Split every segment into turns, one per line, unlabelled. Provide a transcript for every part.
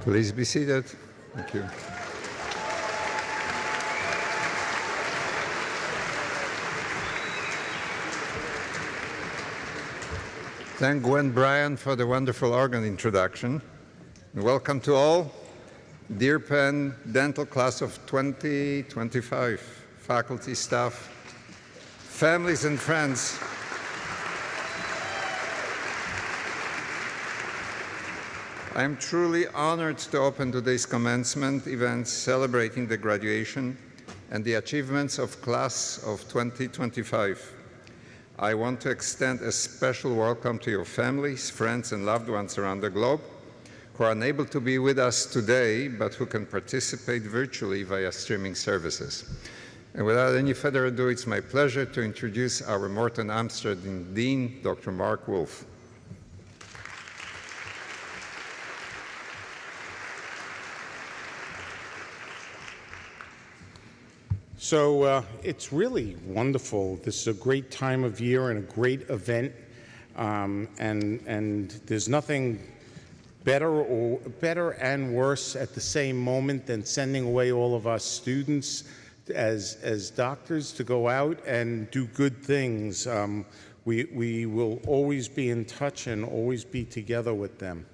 Please be seated. Thank you. Thank Gwen Bryan for the wonderful organ introduction. And welcome to all, dear Penn Dental Class of 2025, faculty, staff, families, and friends. I am truly honored to open today's commencement event celebrating the graduation and the achievements of Class of 2025. I want to extend a special welcome to your families, friends, and loved ones around the globe who are unable to be with us today, but who can participate virtually via streaming services. And without any further ado, it's my pleasure to introduce our Morton Amsterdam Dean, Dr. Mark Wolf.
So it's really wonderful. This is a great time of year and a great event, and there's nothing better and worse at the same moment than sending away all of our students as doctors to go out and do good things. We will always be in touch and always be together with them.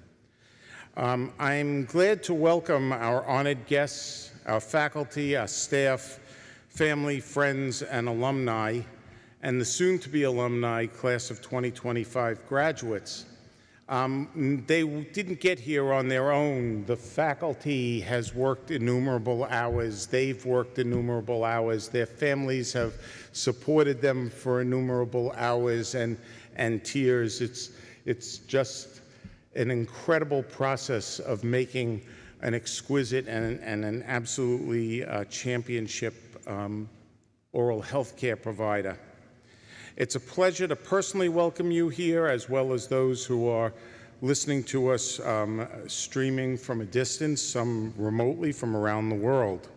I'm glad to welcome our honored guests, our faculty, our staff, family, friends, and alumni, and the soon-to-be alumni class of 2025 graduates. They didn't get here on their own. The faculty has worked innumerable hours. They've worked innumerable hours. Their families have supported them for innumerable hours and tears. It's just an incredible process of making an exquisite and an absolutely championship oral health care provider. It's a pleasure to personally welcome you here, as well as those who are listening to us streaming from a distance, some remotely from around the world.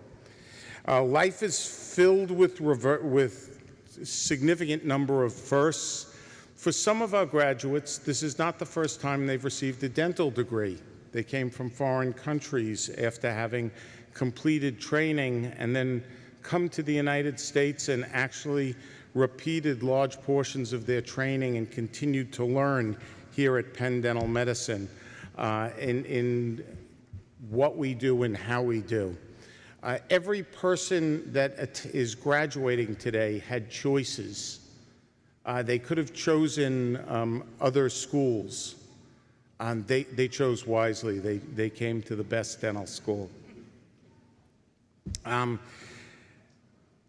Life is filled with significant number of firsts. For some of our graduates, this is not the first time they've received a dental degree. They came from foreign countries after having completed training and then come to the United States and actually repeated large portions of their training and continued to learn here at Penn Dental Medicine in what we do and how we do. Every person that is graduating today had choices. They could have chosen other schools. They chose wisely. They came to the best dental school.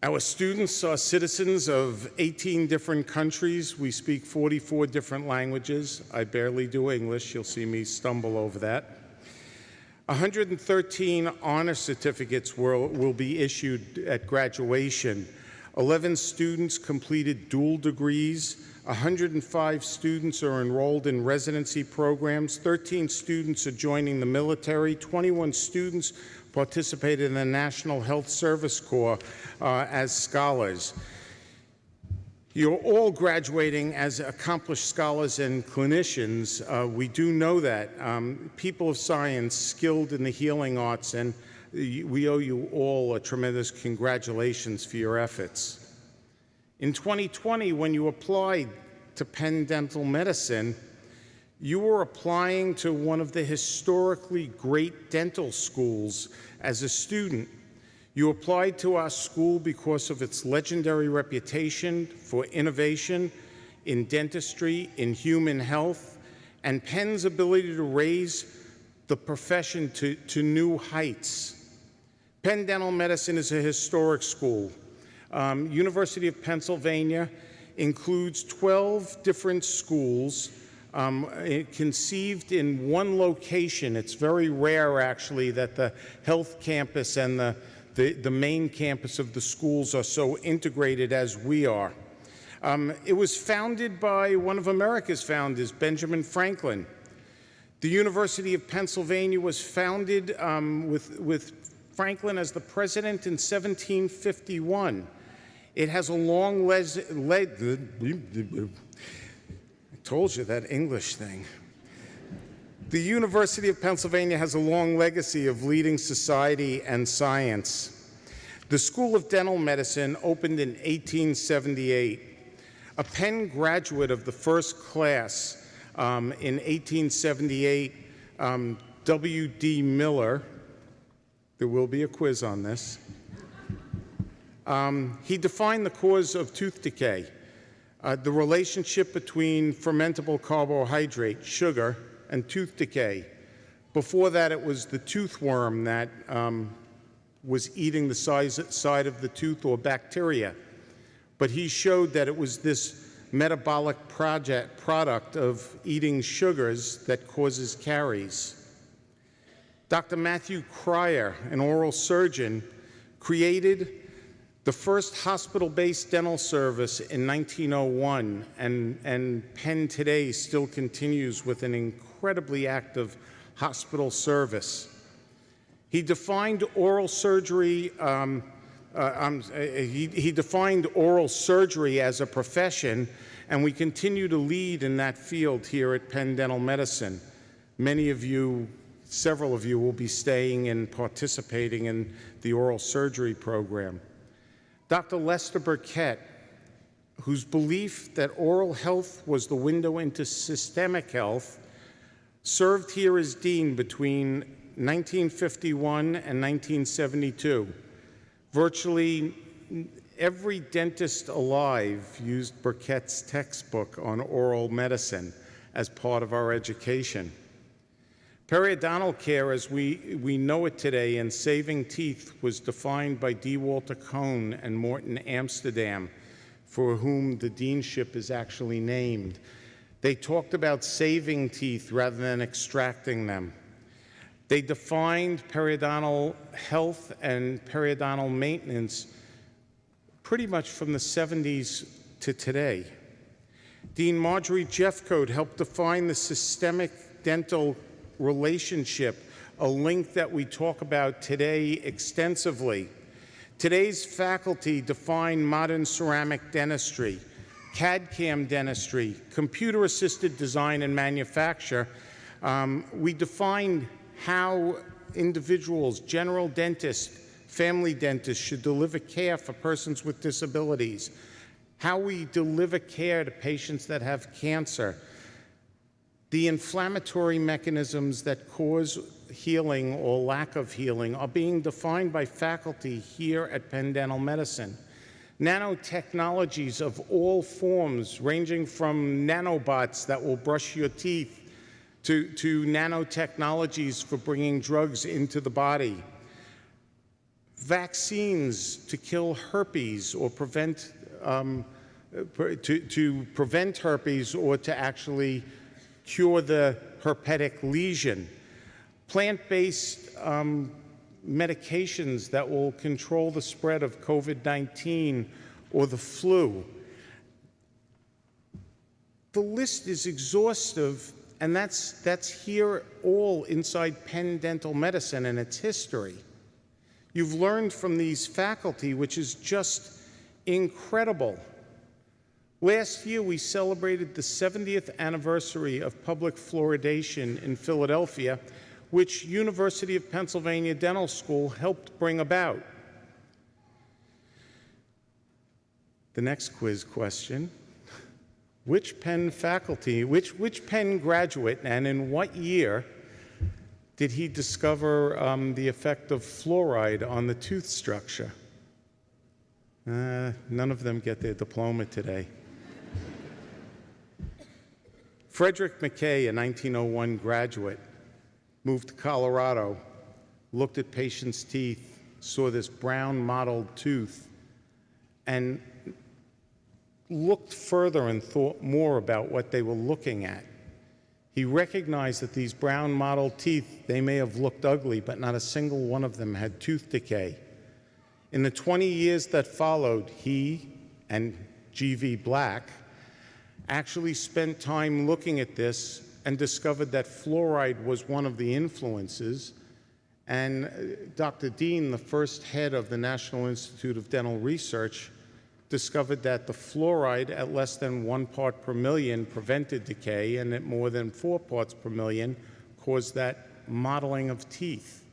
Our students are citizens of 18 different countries. We speak 44 different languages. I barely do English. You'll see me stumble over that. 113 honor certificates will be issued at graduation. 11 students completed dual degrees. 105 students are enrolled in residency programs. 13 students are joining the military. 21 students participated in the National Health Service Corps as scholars. You're all graduating as accomplished scholars and clinicians. We do know that. People of science skilled in the healing arts, and we owe you all a tremendous congratulations for your efforts. In 2020, when you applied to Penn Dental Medicine, you were applying to one of the historically great dental schools as a student. You applied to our school because of its legendary reputation for innovation in dentistry, in human health, and Penn's ability to raise the profession to new heights. Penn Dental Medicine is a historic school. University of Pennsylvania includes 12 different schools conceived in one location. It's very rare, actually, that the health campus and the main campus of the schools are so integrated as we are. It was founded by one of America's founders, Benjamin Franklin. The University of Pennsylvania was founded with Franklin as the president in 1751. It has a long I told you that English thing. The University of Pennsylvania has a long legacy of leading society and science. The School of Dental Medicine opened in 1878. A Penn graduate of the first class in 1878, W.D. Miller, there will be a quiz on this, he defined the cause of tooth decay, the relationship between fermentable carbohydrate, sugar, and tooth decay. Before that, it was the tooth worm that was eating the side of the tooth, or bacteria. But he showed that it was this metabolic product of eating sugars that causes caries. Dr. Matthew Cryer, an oral surgeon, created the first hospital-based dental service in 1901, and Penn today still continues with an incredibly active hospital service. He defined oral surgery. He defined oral surgery as a profession, and we continue to lead in that field here at Penn Dental Medicine. Many of you, several of you, will be staying and participating in the oral surgery program. Dr. Lester Burkett, whose belief that oral health was the window into systemic health, served here as dean between 1951 and 1972. Virtually every dentist alive used Burkett's textbook on oral medicine as part of our education. Periodontal care, as we know it today, and saving teeth was defined by D. Walter Cohn and Morton Amsterdam, for whom the deanship is actually named. They talked about saving teeth rather than extracting them. They defined periodontal health and periodontal maintenance pretty much from the 70s to today. Dean Marjorie Jeffcoat helped define the systemic dental relationship, a link that we talk about today extensively. Today's faculty define modern ceramic dentistry, CAD/CAM dentistry, computer-assisted design and manufacture. We define how individuals, general dentists, family dentists, should deliver care for persons with disabilities, how we deliver care to patients that have cancer, the inflammatory mechanisms that cause healing or lack of healing are being defined by faculty here at Penn Dental Medicine. Nanotechnologies of all forms, ranging from nanobots that will brush your teeth to nanotechnologies for bringing drugs into the body, vaccines to kill herpes or prevent herpes, or to actually cure the herpetic lesion, plant-based medications that will control the spread of COVID-19 or the flu. The list is exhaustive, and that's here all inside Penn Dental Medicine and its history. You've learned from these faculty, which is just incredible. Last year, we celebrated the 70th anniversary of public fluoridation in Philadelphia, which University of Pennsylvania Dental School helped bring about. The next quiz question: which Penn faculty, which Penn graduate, and in what year did he discover the effect of fluoride on the tooth structure? None of them get their diploma today. Frederick McKay, a 1901 graduate, moved to Colorado, looked at patients' teeth, saw this brown mottled tooth, and looked further and thought more about what they were looking at. He recognized that these brown mottled teeth, they may have looked ugly, but not a single one of them had tooth decay. In the 20 years that followed, he and G.V. Black actually spent time looking at this and discovered that fluoride was one of the influences. And Dr. Dean, the first head of the National Institute of Dental Research, discovered that the fluoride at less than 1 part per million prevented decay, and at more than 4 parts per million caused that modeling of teeth.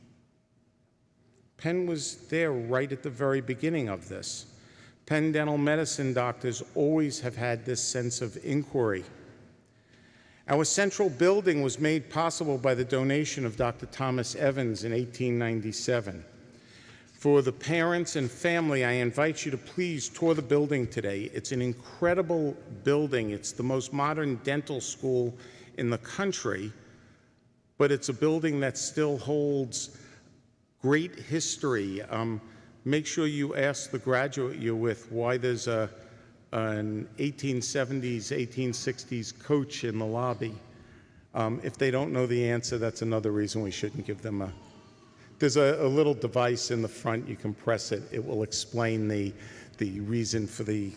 Penn was there right at the very beginning of this. Penn Dental Medicine doctors always have had this sense of inquiry. Our central building was made possible by the donation of Dr. Thomas Evans in 1897. For the parents and family, I invite you to please tour the building today. It's an incredible building. It's the most modern dental school in the country, but it's a building that still holds great history. Make sure you ask the graduate you're with why there's an 1870s, 1860s coach in the lobby. If they don't know the answer, that's another reason we shouldn't give them a... There's a little device in the front, you can press it. It will explain the reason for the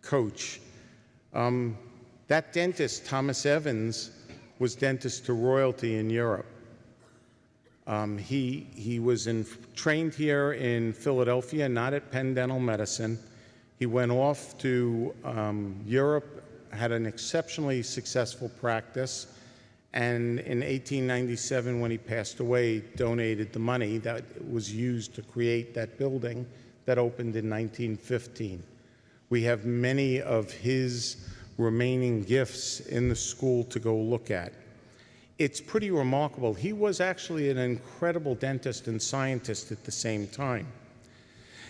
coach. That dentist, Thomas Evans, was dentist to royalty in Europe. He was trained here in Philadelphia, not at Penn Dental Medicine. He went off to Europe, had an exceptionally successful practice, and in 1897, when he passed away, donated the money that was used to create that building that opened in 1915. We have many of his remaining gifts in the school to go look at. It's pretty remarkable. He was actually an incredible dentist and scientist at the same time.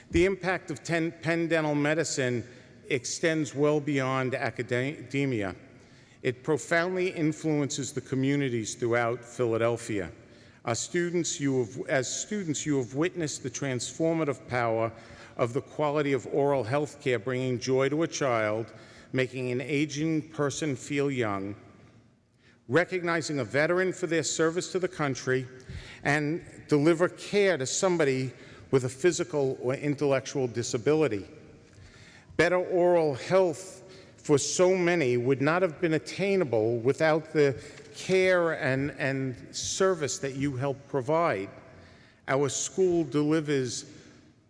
The impact of Penn Dental Medicine extends well beyond academia. It profoundly influences the communities throughout Philadelphia. As students, you have witnessed the transformative power of the quality of oral health care, bringing joy to a child, making an aging person feel young, recognizing a veteran for their service to the country, and deliver care to somebody with a physical or intellectual disability. Better oral health for so many would not have been attainable without the care and service that you help provide. Our school delivers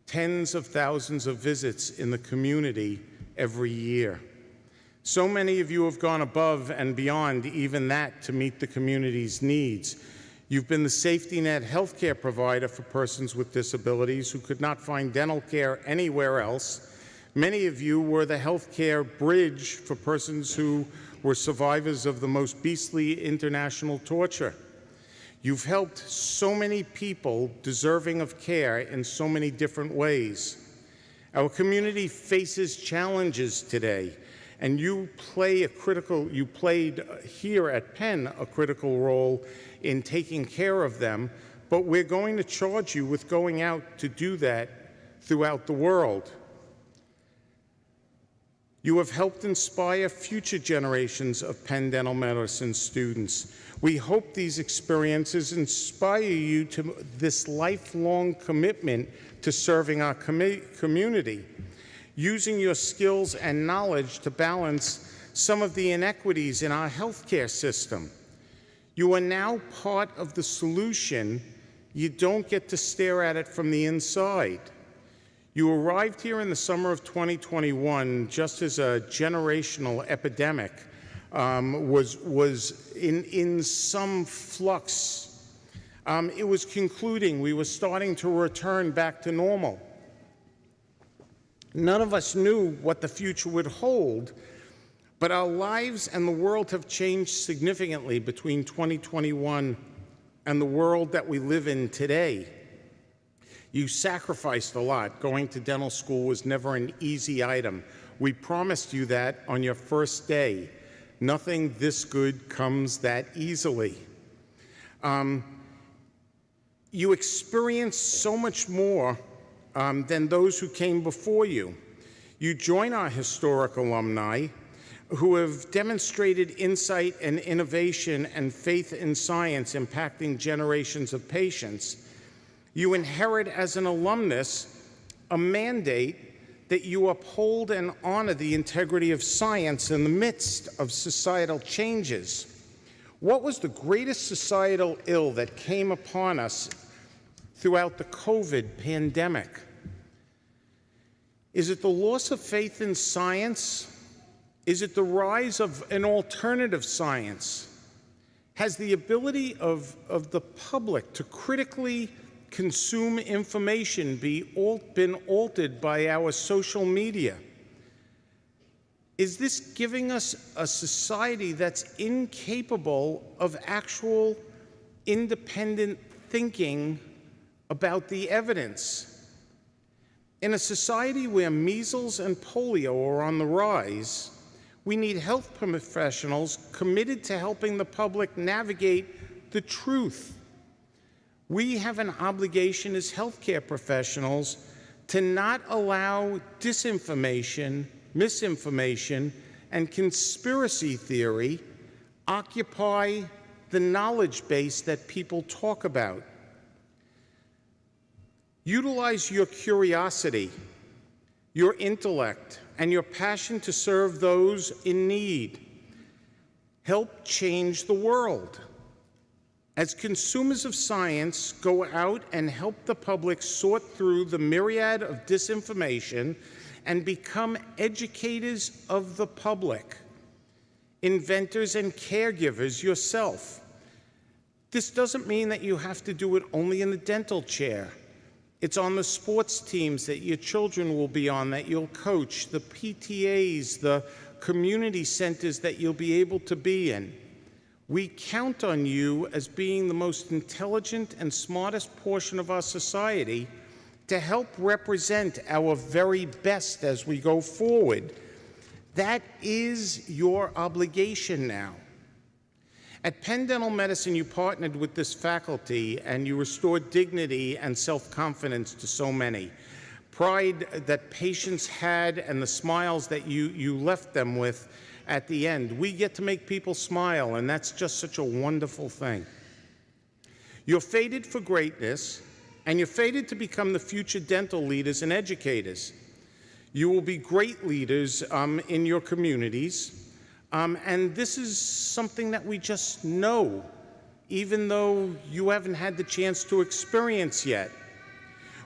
tens of thousands of visits in the community every year. So many of you have gone above and beyond even that to meet the community's needs. You've been the safety net healthcare provider for persons with disabilities who could not find dental care anywhere else. Many of you were the healthcare bridge for persons who were survivors of the most beastly international torture. You've helped so many people deserving of care in so many different ways. Our community faces challenges today, and you played here at Penn a critical role in taking care of them, but we're going to charge you with going out to do that throughout the world. You have helped inspire future generations of Penn Dental Medicine students. We hope these experiences inspire you to this lifelong commitment to serving our community, using your skills and knowledge to balance some of the inequities in our healthcare system. You are now part of the solution. You don't get to stare at it from the inside. You arrived here in the summer of 2021 just as a generational epidemic was in some flux. It was concluding. We were starting to return back to normal. None of us knew what the future would hold, but our lives and the world have changed significantly between 2021 and the world that we live in today. You sacrificed a lot. Going to dental school was never an easy item. We promised you that on your first day. Nothing this good comes that easily. You experienced so much more than those who came before you. You join our historic alumni who have demonstrated insight and innovation and faith in science impacting generations of patients. You inherit as an alumnus a mandate that you uphold and honor the integrity of science in the midst of societal changes. What was the greatest societal ill that came upon us throughout the COVID pandemic? Is it the loss of faith in science? Is it the rise of an alternative science? Has the ability of the public to critically consume information been altered by our social media? Is this giving us a society that's incapable of actual independent thinking about the evidence? In a society where measles and polio are on the rise, we need health professionals committed to helping the public navigate the truth. We have an obligation as healthcare professionals to not allow disinformation, misinformation, and conspiracy theory occupy the knowledge base that people talk about. Utilize your curiosity, your intellect, and your passion to serve those in need. Help change the world. As consumers of science, go out and help the public sort through the myriad of disinformation and become educators of the public, inventors and caregivers yourself. This doesn't mean that you have to do it only in the dental chair. It's on the sports teams that your children will be on, that you'll coach, the PTAs, the community centers that you'll be able to be in. We count on you as being the most intelligent and smartest portion of our society to help represent our very best as we go forward. That is your obligation now. At Penn Dental Medicine, you partnered with this faculty and you restored dignity and self-confidence to so many. Pride that patients had and the smiles that you left them with at the end. We get to make people smile, and that's just such a wonderful thing. You're fated for greatness, and you're fated to become the future dental leaders and educators. You will be great leaders in your communities, and this is something that we just know, even though you haven't had the chance to experience yet.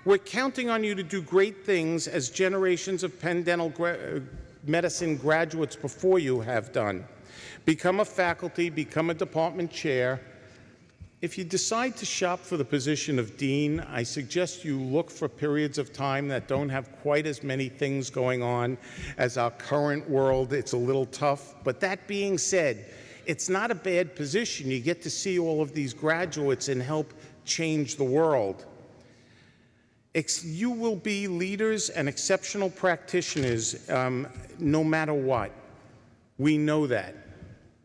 We're counting on you to do great things as generations of Penn Dental Medicine graduates before you have done. Become a faculty, become a department chair. If you decide to shop for the position of dean, I suggest you look for periods of time that don't have quite as many things going on as our current world. It's a little tough. But that being said, it's not a bad position. You get to see all of these graduates and help change the world. You will be leaders and exceptional practitioners no matter what. We know that.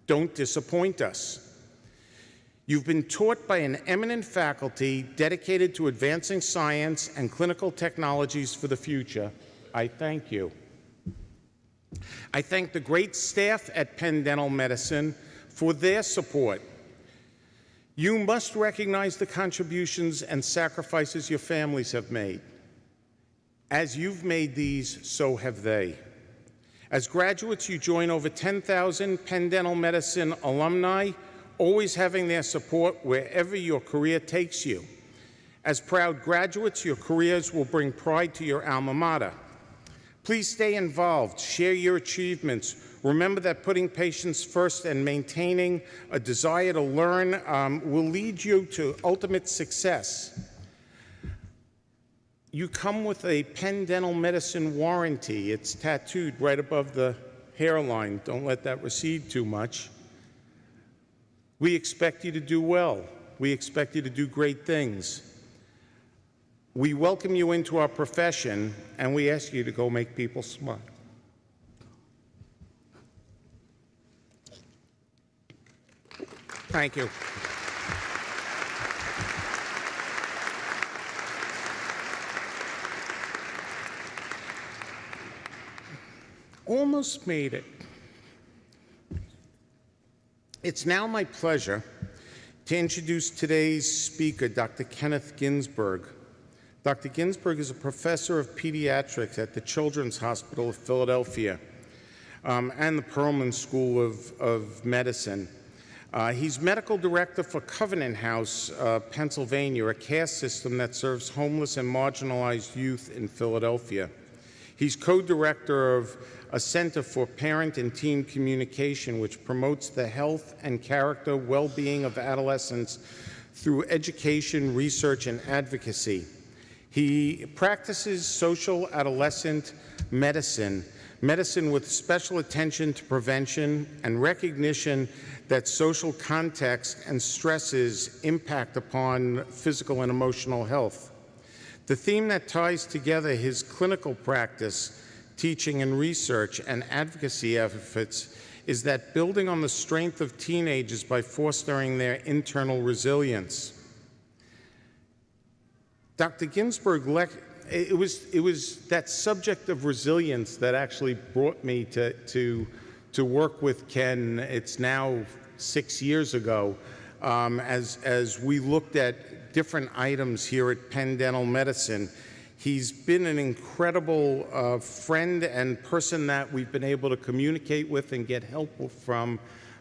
Don't disappoint us. You've been taught by an eminent faculty dedicated to advancing science and clinical technologies for the future. I thank you. I thank the great staff at Penn Dental Medicine for their support. You must recognize the contributions and sacrifices your families have made. As you've made these, so have they. As graduates, you join over 10,000 Penn Dental Medicine alumni, always having their support wherever your career takes you. As proud graduates, your careers will bring pride to your alma mater. Please stay involved, share your achievements. Remember that putting patients first and maintaining a desire to learn will lead you to ultimate success. You come with a Penn Dental Medicine warranty. It's tattooed right above the hairline. Don't let that recede too much. We expect you to do well. We expect you to do great things. We welcome you into our profession, and we ask you to go make people smile. Thank you. Almost made it. It's now my pleasure to introduce today's speaker, Dr. Kenneth Ginsberg. Dr. Ginsberg is a professor of pediatrics at the Children's Hospital of Philadelphia and the Perelman School of Medicine. He's medical director for Covenant House, Pennsylvania, a care system that serves homeless and marginalized youth in Philadelphia. He's co-director of a Center for Parent and Teen Communication, which promotes the health and character well-being of adolescents through education, research, and advocacy. He practices social adolescent medicine with special attention to prevention and recognition that social context and stresses impact upon physical and emotional health. The theme that ties together his clinical practice, teaching and research, and advocacy efforts is that building on the strength of teenagers by fostering their internal resilience. Dr. Ginsburg, it was that subject of resilience that actually brought me to work with Ken. It's now 6 years ago, as we looked at different items here at Penn Dental Medicine. He's been an incredible friend and person that we've been able to communicate with and get help from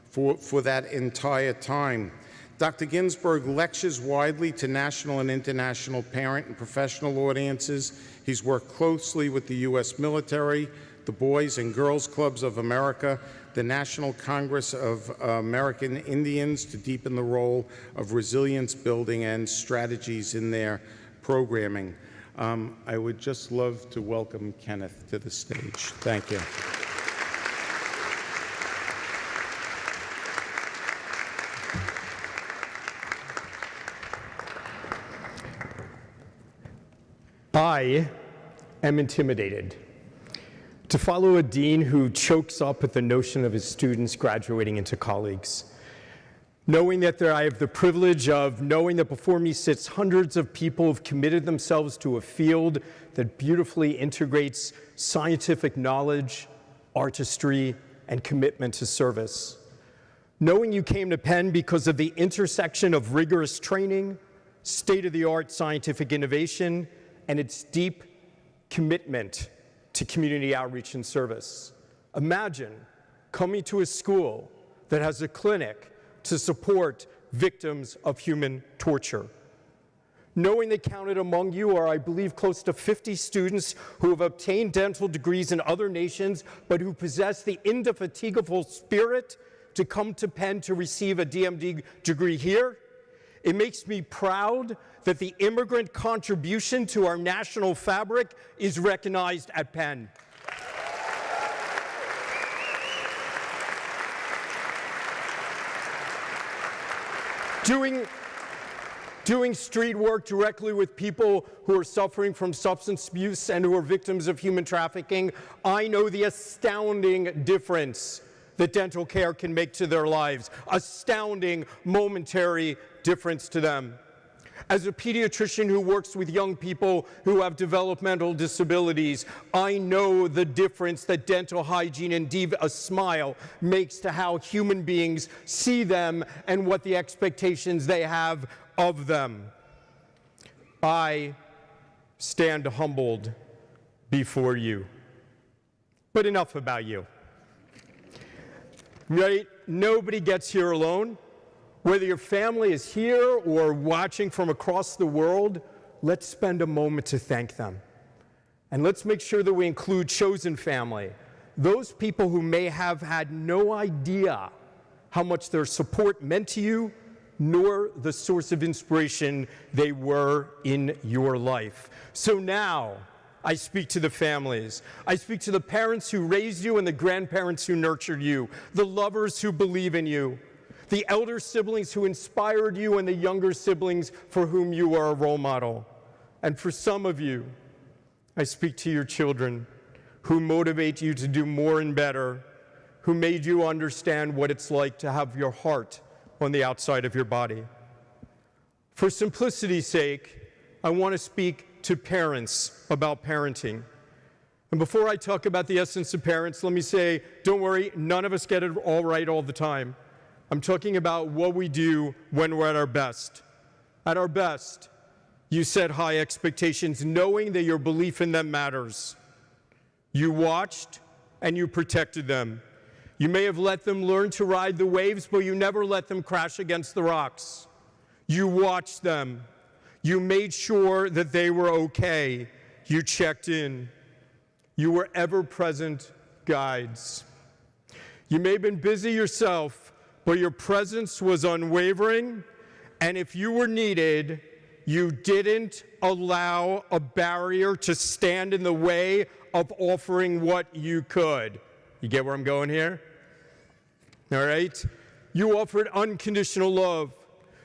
for that entire time. Dr. Ginsburg lectures widely to national and international parent and professional audiences. He's worked closely with the U.S. military, the Boys and Girls Clubs of America, the National Congress of American Indians to deepen the role of resilience building and strategies in their programming. I would just love to welcome Kenneth to the stage. Thank you.
I am intimidated to follow a dean who chokes up at the notion of his students graduating into colleagues. Knowing that I have the privilege of knowing that before me sits hundreds of people who've committed themselves to a field that beautifully integrates scientific knowledge, artistry, and commitment to service. Knowing you came to Penn because of the intersection of rigorous training, state-of-the-art scientific innovation, and its deep commitment to community outreach and service. Imagine coming to a school that has a clinic to support victims of human torture. Knowing that counted among you are, I believe, close to 50 students who have obtained dental degrees in other nations, but who possess the indefatigable spirit to come to Penn to receive a DMD degree here. It makes me proud that the immigrant contribution to our national fabric is recognized at Penn. Doing street work directly with people who are suffering from substance abuse and who are victims of human trafficking, I know the astounding difference that dental care can make to their lives. Astounding, momentary difference to them. As a pediatrician who works with young people who have developmental disabilities, I know the difference that dental hygiene and a smile makes to how human beings see them and what the expectations they have of them. I stand humbled before you. But enough about you. Right? Nobody gets here alone. Whether your family is here or watching from across the world, let's spend a moment to thank them. And let's make sure that we include chosen family, those people who may have had no idea how much their support meant to you, nor the source of inspiration they were in your life. So now, I speak to the families. I speak to the parents who raised you and the grandparents who nurtured you, the lovers who believe in you, the elder siblings who inspired you, and the younger siblings for whom you are a role model. And for some of you, I speak to your children who motivate you to do more and better, who made you understand what it's like to have your heart on the outside of your body. For simplicity's sake, I want to speak to parents about parenting. And before I talk about the essence of parents, let me say, don't worry, none of us get it all right all the time. I'm talking about what we do when we're at our best. At our best, you set high expectations, knowing that your belief in them matters. You watched and you protected them. You may have let them learn to ride the waves, but you never let them crash against the rocks. You watched them. You made sure that they were okay. You checked in. You were ever-present guides. You may have been busy yourself, but your presence was unwavering, and if you were needed, you didn't allow a barrier to stand in the way of offering what you could. You get where I'm going here? All right? You offered unconditional love.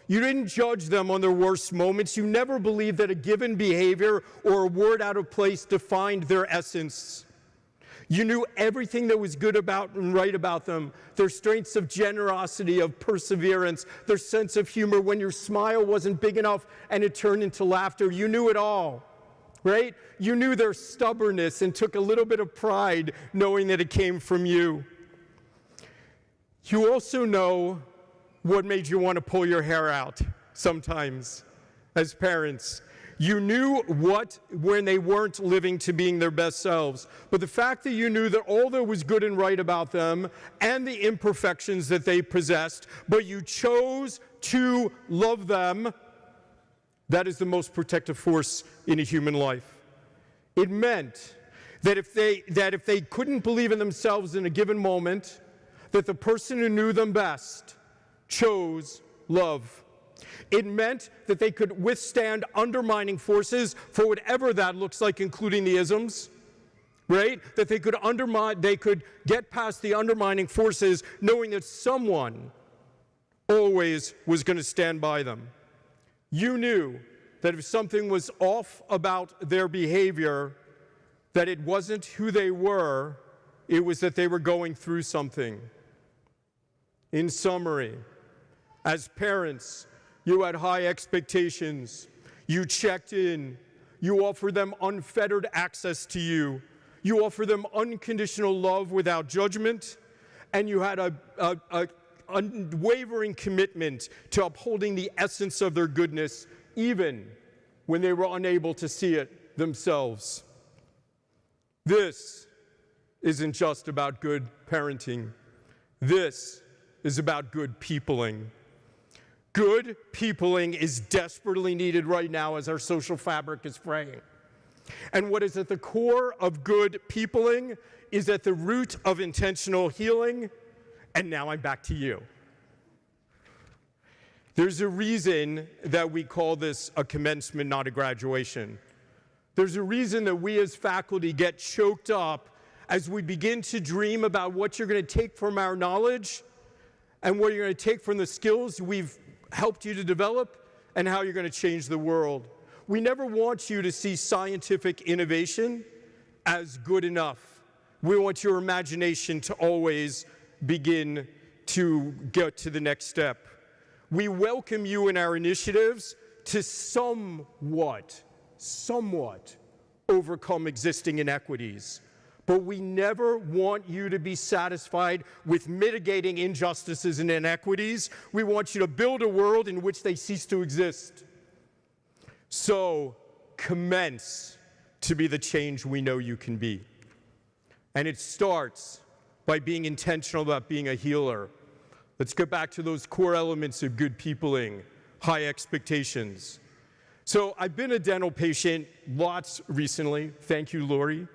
You didn't judge them on their worst moments. You never believed that a given behavior or a word out of place defined their essence. You knew everything that was good about and right about them, their strengths of generosity, of perseverance, their sense of humor. When your smile wasn't big enough and it turned into laughter, you knew it all, right? You knew their stubbornness and took a little bit of pride knowing that it came from you. You also know what made you want to pull your hair out sometimes as parents. You knew what when they weren't living to being their best selves. But the fact that you knew that all that was good and right about them and the imperfections that they possessed, but you chose to love them, that is the most protective force in a human life. It meant that if they couldn't believe in themselves in a given moment, that the person who knew them best chose love. It meant that they could withstand undermining forces for whatever that looks like, including the isms, right? That they could get past the undermining forces knowing that someone always was going to stand by them. You knew that if something was off about their behavior, that it wasn't who they were, it was that they were going through something. In summary, as parents, you had high expectations. You checked in. You offered them unfettered access to you. You offered them unconditional love without judgment. And you had a unwavering commitment to upholding the essence of their goodness, even when they were unable to see it themselves. This isn't just about good parenting. This is about good peopling. Good peopling is desperately needed right now as our social fabric is fraying. And what is at the core of good peopling is at the root of intentional healing. And now I'm back to you. There's a reason that we call this a commencement, not a graduation. There's a reason that we as faculty get choked up as we begin to dream about what you're going to take from our knowledge and what you're going to take from the skills we've helped you to develop and how you're going to change the world. We never want you to see scientific innovation as good enough. We want your imagination to always begin to get to the next step. We welcome you in our initiatives to somewhat overcome existing inequities. But we never want you to be satisfied with mitigating injustices and inequities. We want you to build a world in which they cease to exist. So commence to be the change we know you can be. And it starts by being intentional about being a healer. Let's get back to those core elements of good peopling, high expectations. So I've been a dental patient lots recently. Thank you, Lori.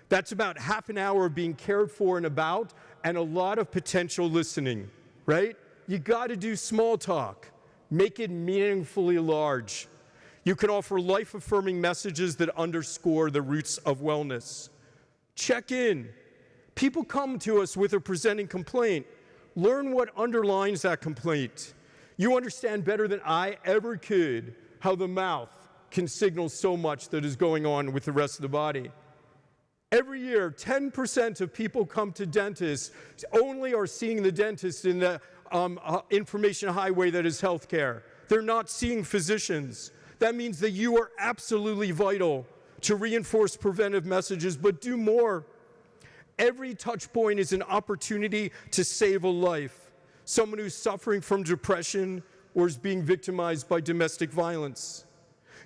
That's about half an hour of being cared for and about, and a lot of potential listening, right? You got to do small talk. Make it meaningfully large. You can offer life-affirming messages that underscore the roots of wellness. Check in. People come to us with a presenting complaint. Learn what underlines that complaint. You understand better than I ever could how the mouth can signal so much that is going on with the rest of the body. Every year, 10% of people come to dentists only are seeing the dentist in the information highway that is healthcare. They're not seeing physicians. That means that you are absolutely vital to reinforce preventive messages, but do more. Every touch point is an opportunity to save a life. Someone who's suffering from depression or is being victimized by domestic violence.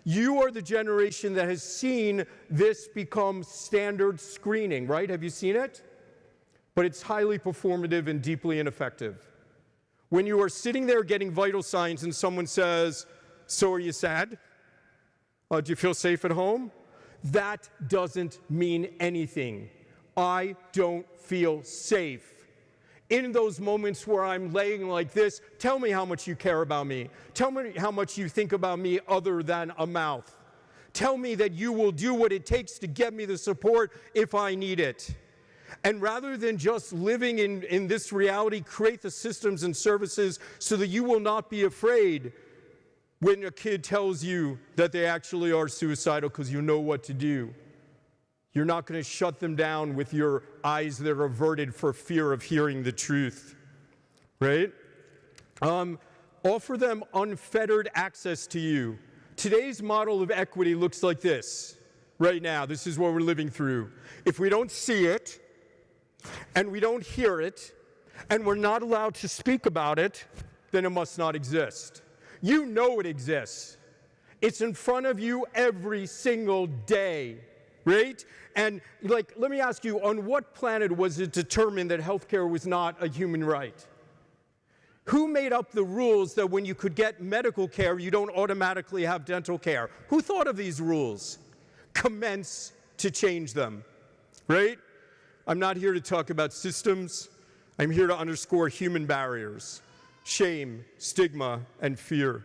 You are the generation that has seen this become standard screening, right? Have you seen it? But it's highly performative and deeply ineffective. When you are sitting there getting vital signs and someone says, "So are you sad? Do you feel safe at home?" That doesn't mean anything. I don't feel safe. In those moments where I'm laying like this, tell me how much you care about me. Tell me how much you think about me other than a mouth. Tell me that you will do what it takes to get me the support if I need it. And rather than just living in this reality, create the systems and services so that you will not be afraid when a kid tells you that they actually are suicidal because you know what to do. You're not going to shut them down with your eyes that are averted for fear of hearing the truth, right? Offer them unfettered access to you. Today's model of equity looks like this right now. This is what we're living through. If we don't see it, and we don't hear it, and we're not allowed to speak about it, then it must not exist. You know it exists. It's in front of you every single day, right? And let me ask you, on what planet was it determined that healthcare was not a human right? Who made up the rules that when you could get medical care, you don't automatically have dental care? Who thought of these rules? Commence to change them, right? I'm not here to talk about systems. I'm here to underscore human barriers, shame, stigma, and fear.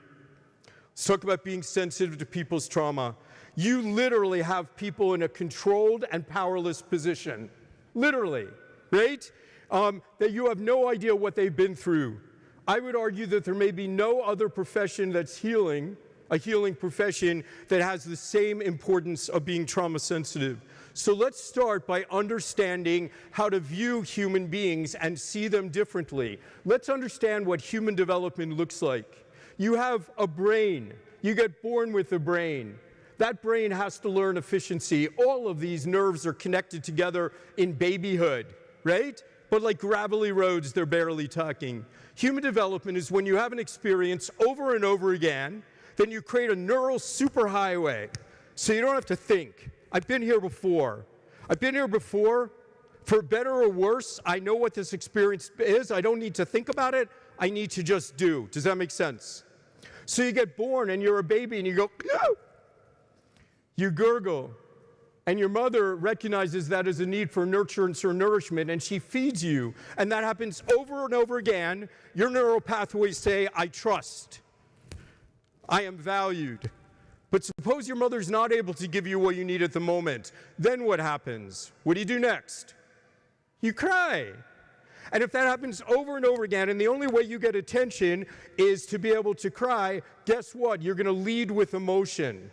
Let's talk about being sensitive to people's trauma. You literally have people in a controlled and powerless position, literally, right? That you have no idea what they've been through. I would argue that there may be no other profession that's healing, a healing profession that has the same importance of being trauma sensitive. So let's start by understanding how to view human beings and see them differently. Let's understand what human development looks like. You have a brain. You get born with a brain. That brain has to learn efficiency. All of these nerves are connected together in babyhood, right? But like gravelly roads, they're barely talking. Human development is when you have an experience over and over again, then you create a neural superhighway. So you don't have to think. I've been here before. I've been here before. For better or worse, I know what this experience is. I don't need to think about it. I need to just do. Does that make sense? So you get born and you're a baby and you go, no! You gurgle, and your mother recognizes that as a need for nurturance or nourishment, and she feeds you. And that happens over and over again. Your neural pathways say, I trust. I am valued. But suppose your mother's not able to give you what you need at the moment. Then what happens? What do you do next? You cry. And if that happens over and over again, and the only way you get attention is to be able to cry, guess what? You're going to lead with emotion.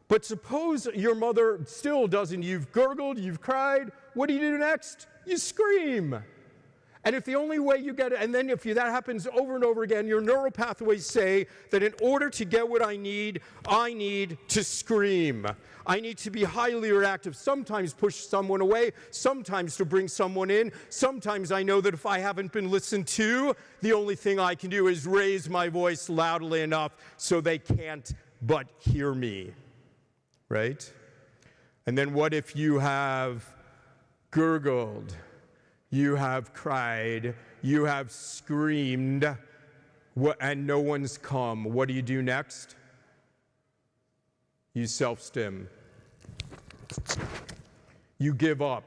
But suppose your mother still doesn't. You've gurgled, you've cried. What do you do next? You scream. And if the only way you get it, and then if that happens over and over again, your neural pathways say that in order to get what I need to scream. I need to be highly reactive, sometimes push someone away, sometimes to bring someone in. Sometimes I know that if I haven't been listened to, the only thing I can do is raise my voice loudly enough so they can't but hear me. Right? And then what if you have gurgled, you have cried, you have screamed, and no one's come? What do you do next? You self-stim. You give up.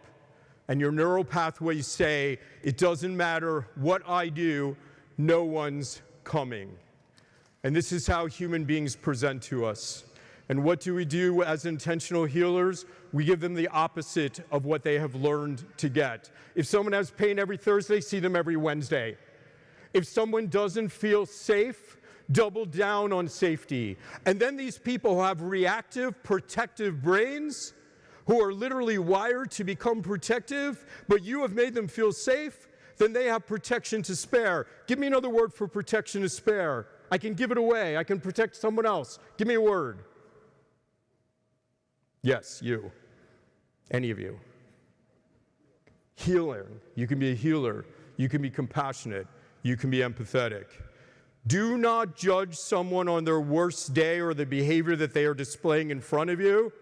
And your neural pathways say, it doesn't matter what I do, no one's coming. And this is how human beings present to us. And what do we do as intentional healers? We give them the opposite of what they have learned to get. If someone has pain every Thursday, see them every Wednesday. If someone doesn't feel safe, double down on safety. And then these people who have reactive, protective brains, who are literally wired to become protective, but you have made them feel safe, then they have protection to spare. Give me another word for protection to spare. I can give it away. I can protect someone else. Give me a word. Yes, you. Any of you. Healer. You can be a healer. You can be compassionate. You can be empathetic. Do not judge someone on their worst day or the behavior that they are displaying in front of you.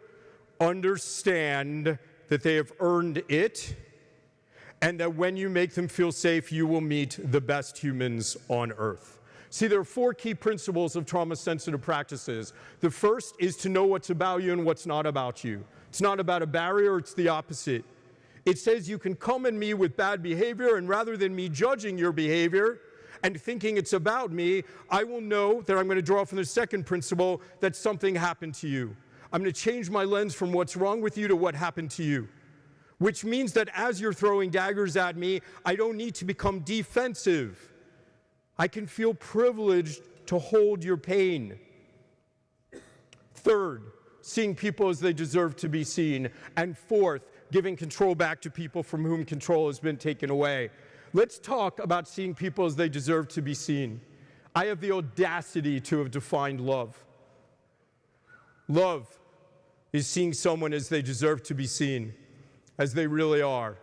Understand that they have earned it, and that when you make them feel safe, you will meet the best humans on earth. See, there are 4 key principles of trauma-sensitive practices. The first is to know what's about you and what's not about you. It's not about a barrier, it's the opposite. It says you can come at me with bad behavior, and rather than me judging your behavior and thinking it's about me, I will know that I'm going to draw from the second principle that something happened to you. I'm going to change my lens from what's wrong with you to what happened to you. Which means that as you're throwing daggers at me, I don't need to become defensive. I can feel privileged to hold your pain. Third, seeing people as they deserve to be seen. And fourth, giving control back to people from whom control has been taken away. Let's talk about seeing people as they deserve to be seen. I have the audacity to have defined love. Love is seeing someone as they deserve to be seen, as they really are,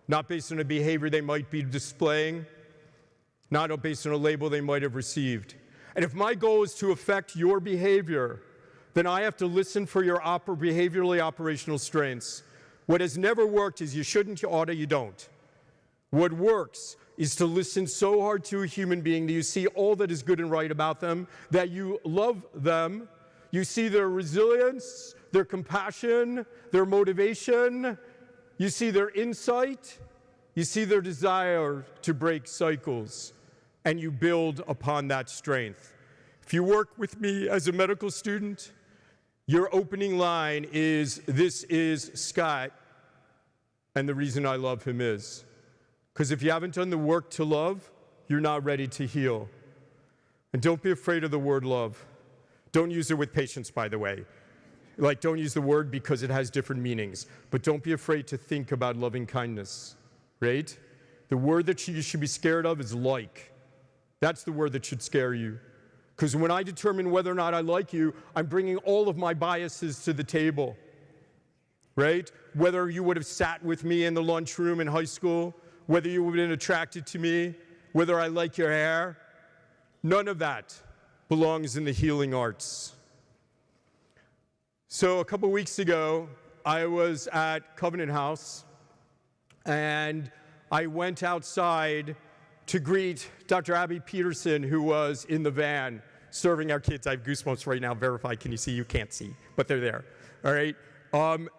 not based on a behavior they might be displaying, not based on a label they might have received. And if my goal is to affect your behavior, then I have to listen for your behaviorally operational strengths. What has never worked is you shouldn't, you oughta, you don't. What works is to listen so hard to a human being that you see all that is good and right about them, that you love them, you see their resilience, their compassion, their motivation, you see their insight, you see their desire to break cycles, and you build upon that strength. If you work with me as a medical student, your opening line is, "This is Scott, and the reason I love him is." Because if you haven't done the work to love, you're not ready to heal. And don't be afraid of the word love. Don't use it with patience, by the way. Like, don't use the word because it has different meanings. But don't be afraid to think about loving kindness, right? The word that you should be scared of is like. That's the word that should scare you. Because when I determine whether or not I like you, I'm bringing all of my biases to the table, right? Whether you would have sat with me in the lunchroom in high school, whether you would have been attracted to me, whether I like your hair, none of that belongs in the healing arts. So a couple weeks ago, I was at Covenant House, and I went outside to greet Dr. Abby Peterson, who was in the van serving our kids. I have goosebumps right now. Verify, can you see? You can't see, but they're there, all right?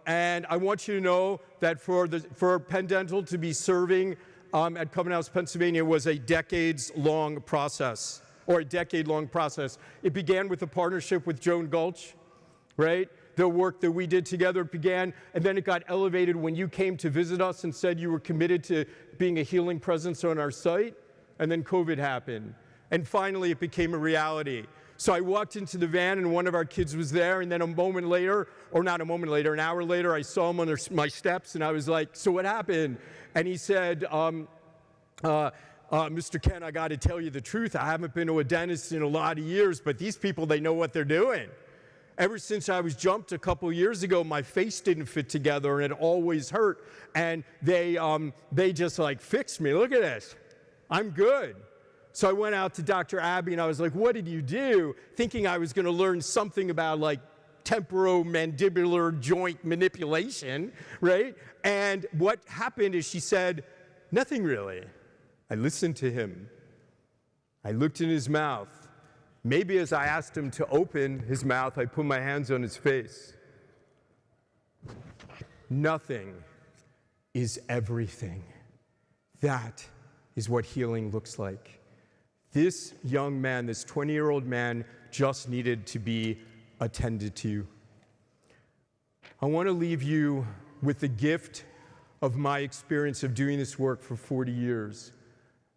And I want you to know that for Penn Dental to be serving at Covenant House, Pennsylvania was a decades-long process, or a decade-long process. It began with a partnership with Joan Gulch, right? The work that we did together began, and then it got elevated when you came to visit us and said you were committed to being a healing presence on our site, and then COVID happened. And finally, it became a reality. So I walked into the van, and one of our kids was there, and then a moment later, or not a moment later, an hour later, I saw him on my steps, and I was like, "So what happened?" And he said, Mr. Ken, I got to tell you the truth. I haven't been to a dentist in a lot of years, but these people, they know what they're doing. Ever since I was jumped a couple years ago, my face didn't fit together, and it always hurt. And they just like fixed me. Look at this. I'm good. So I went out to Dr. Abby, and I was like, "What did you do?" Thinking I was going to learn something about like temporomandibular joint manipulation, right? And what happened is she said, "Nothing really." I listened to him. I looked in his mouth. Maybe as I asked him to open his mouth, I put my hands on his face. Nothing is everything. That is what healing looks like. This young man, this 20-year-old man, just needed to be attended to. I want to leave you with the gift of my experience of doing this work for 40 years.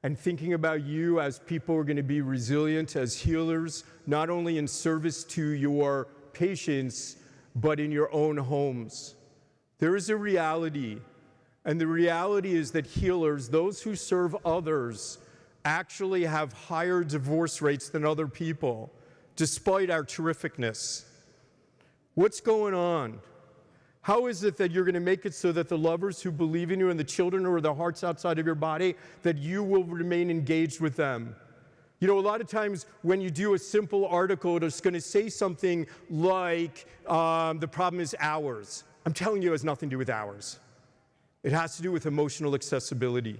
And thinking about you as people who are going to be resilient, as healers, not only in service to your patients, but in your own homes. There is a reality, and the reality is that healers, those who serve others, actually have higher divorce rates than other people, despite our terrificness. What's going on? How is it that you're going to make it so that the lovers who believe in you and the children who are the hearts outside of your body, that you will remain engaged with them? You know, a lot of times when you do a simple article, it's going to say something like, the problem is hours. I'm telling you, it has nothing to do with hours. It has to do with emotional accessibility.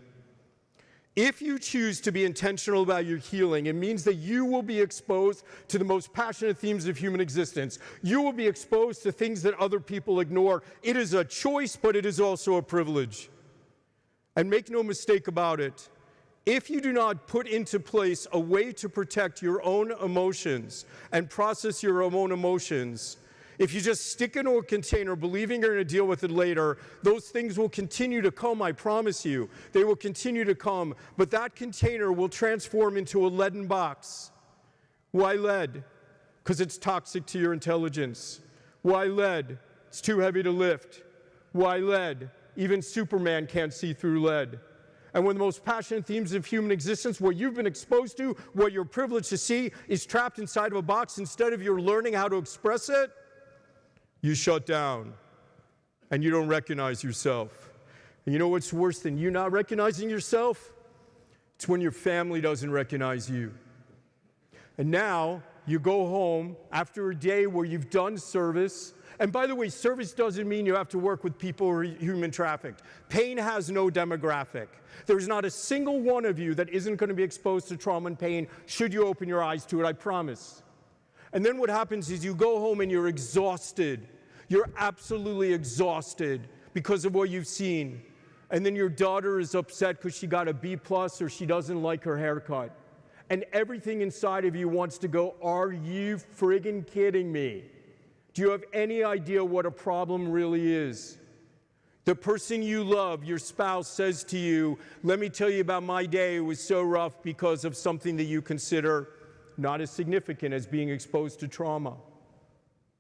If you choose to be intentional about your healing, it means that you will be exposed to the most passionate themes of human existence. You will be exposed to things that other people ignore. It is a choice, but it is also a privilege. And make no mistake about it, if you do not put into place a way to protect your own emotions and process your own emotions, if you just stick into a container believing you're going to deal with it later, those things will continue to come, I promise you. They will continue to come, but that container will transform into a leaden box. Why lead? Because it's toxic to your intelligence. Why lead? It's too heavy to lift. Why lead? Even Superman can't see through lead. And one of the most passionate themes of human existence, what you've been exposed to, what you're privileged to see, is trapped inside of a box. Instead of you learning how to express it, you shut down, and you don't recognize yourself. And you know what's worse than you not recognizing yourself? It's when your family doesn't recognize you. And now you go home after a day where you've done service. And by the way, service doesn't mean you have to work with people who are human trafficked. Pain has no demographic. There's not a single one of you that isn't going to be exposed to trauma and pain should you open your eyes to it, I promise. And then what happens is you go home and you're exhausted. You're absolutely exhausted because of what you've seen. And then your daughter is upset because she got a B+ or she doesn't like her haircut. And everything inside of you wants to go, are you friggin' kidding me? Do you have any idea what a problem really is? The person you love, your spouse, says to you, let me tell you about my day. It was so rough because of something that you consider not as significant as being exposed to trauma.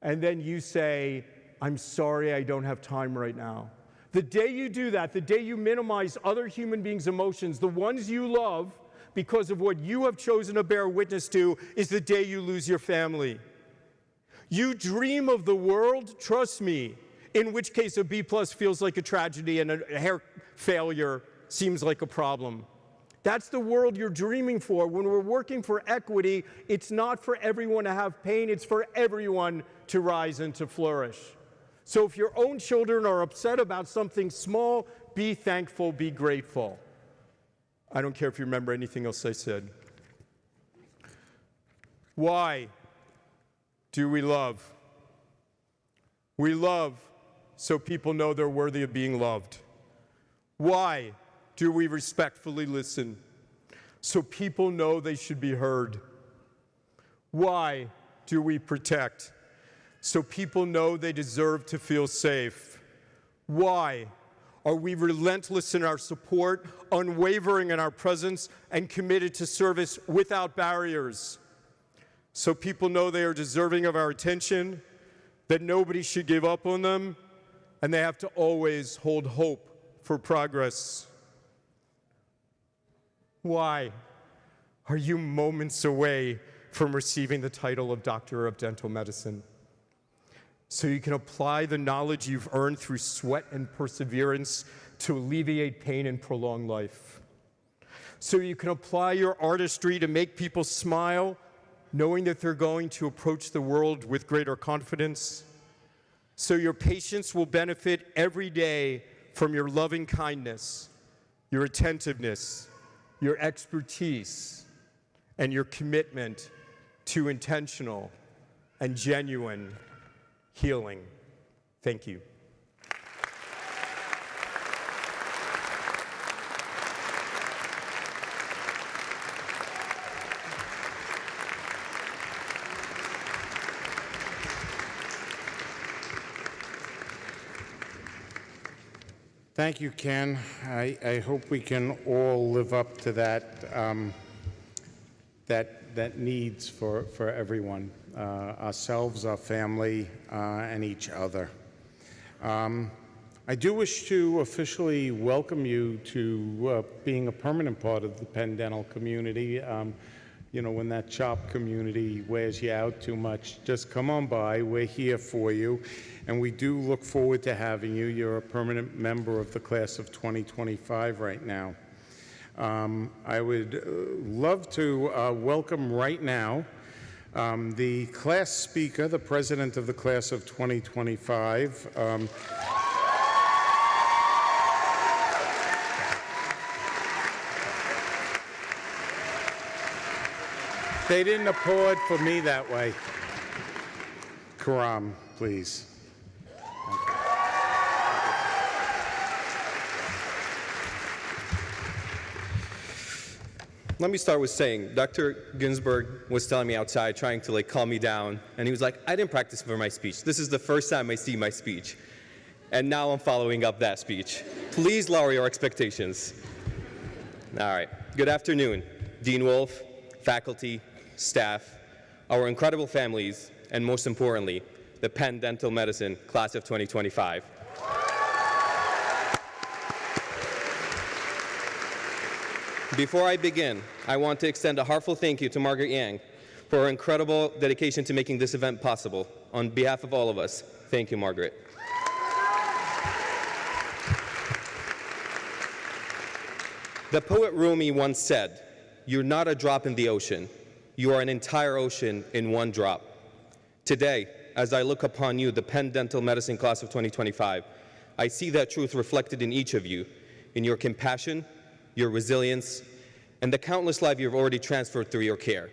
And then you say, I'm sorry, I don't have time right now. The day you do that, the day you minimize other human beings' emotions, the ones you love, because of what you have chosen to bear witness to, is the day you lose your family. You dream of the world, trust me, in which case a B+ feels like a tragedy and a hair failure seems like a problem. That's the world you're dreaming for. When we're working for equity, it's not for everyone to have pain, it's for everyone to rise and to flourish. So if your own children are upset about something small, be thankful, be grateful. I don't care if you remember anything else I said. Why do we love? We love so people know they're worthy of being loved. Why do we respectfully listen? So people know they should be heard. Why do we protect? So people know they deserve to feel safe. Why are we relentless in our support, unwavering in our presence, and committed to service without barriers? So people know they are deserving of our attention, that nobody should give up on them, and they have to always hold hope for progress. Why are you moments away from receiving the title of Doctor of Dental Medicine? So you can apply the knowledge you've earned through sweat and perseverance to alleviate pain and prolong life. So you can apply your artistry to make people smile, knowing that they're going to approach the world with greater confidence. So your patients will benefit every day from your loving kindness, your attentiveness, your expertise, and your commitment to intentional and genuine healing. Thank you.
Thank you, Ken. I hope we can all live up to that that needs for everyone, ourselves, our family, and each other. I do wish to officially welcome you to being a permanent part of the Penn Dental community. You know, when that CHOP community wears you out too much, just come on by. We're here for you, and we do look forward to having you. You're a permanent member of the class of 2025 right now. I would love to welcome right now the class speaker, the president of the class of 2025. They didn't applaud for me that way. Karam, please.
Let me start with saying, Dr. Ginsburg was telling me outside, trying to calm me down, and he was like, I didn't practice for my speech. This is the first time I see my speech. And now I'm following up that speech. Please lower your expectations. All right. Good afternoon, Dean Wolf, faculty, staff, our incredible families, and most importantly, the Penn Dental Medicine Class of 2025. Before I begin, I want to extend a heartfelt thank you to Margaret Yang for her incredible dedication to making this event possible. On behalf of all of us, thank you, Margaret. The poet Rumi once said, "You're not a drop in the ocean. You are an entire ocean in one drop." Today, as I look upon you, the Penn Dental Medicine Class of 2025, I see that truth reflected in each of you, in your compassion, your resilience, and the countless lives you've already transferred through your care.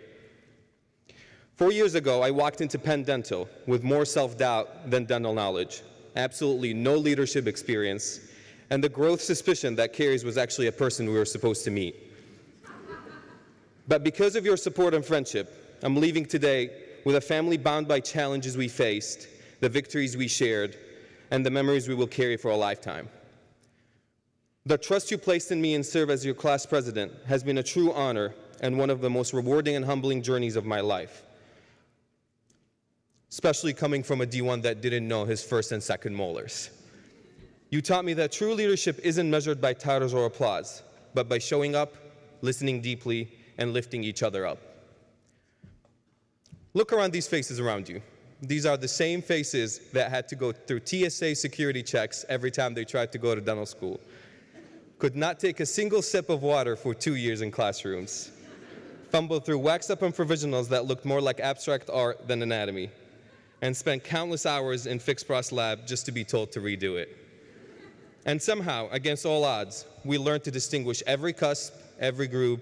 4 years ago, I walked into Penn Dental with more self-doubt than dental knowledge, absolutely no leadership experience, and the growth suspicion that carries was actually a person we were supposed to meet. But because of your support and friendship, I'm leaving today with a family bound by challenges we faced, the victories we shared, and the memories we will carry for a lifetime. The trust you placed in me and serve as your class president has been a true honor and one of the most rewarding and humbling journeys of my life, especially coming from a D1 that didn't know his first and second molars. You taught me that true leadership isn't measured by titles or applause, but by showing up, listening deeply, and lifting each other up. Look around these faces around you. These are the same faces that had to go through TSA security checks every time they tried to go to dental school. Could not take a single sip of water for 2 years in classrooms. Fumbled through wax-up and provisionals that looked more like abstract art than anatomy. And spent countless hours in fixed pros lab just to be told to redo it. And somehow, against all odds, we learned to distinguish every cusp, every groove,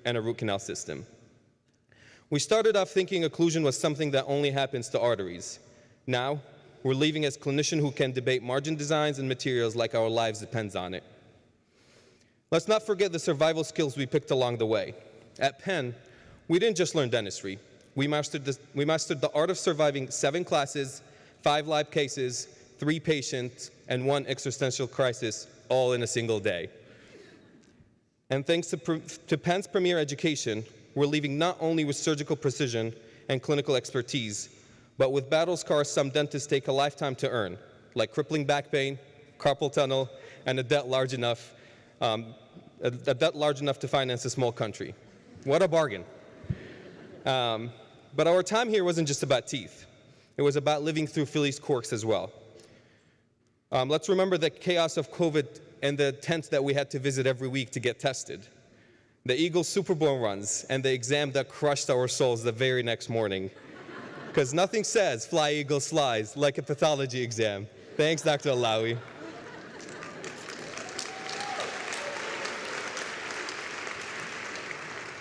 and a root canal system. We started off thinking occlusion was something that only happens to arteries. Now, we're leaving as clinicians who can debate margin designs and materials like our lives depends on it. Let's not forget the survival skills we picked along the way. At Penn, we didn't just learn dentistry. We mastered the art of surviving 7 classes, 5 lab cases, 3 patients, and 1 existential crisis, all in a single day. And thanks to Penn's premier education, we're leaving not only with surgical precision and clinical expertise, but with battle scars some dentists take a lifetime to earn, like crippling back pain, carpal tunnel, and a debt large enough to finance a small country. What a bargain. But our time here wasn't just about teeth. It was about living through Philly's quirks as well. Let's remember the chaos of COVID and the tents that we had to visit every week to get tested. The Eagles Super Bowl runs and the exam that crushed our souls the very next morning. Because nothing says fly Eagles flies like a pathology exam. Thanks, Dr. Alawi.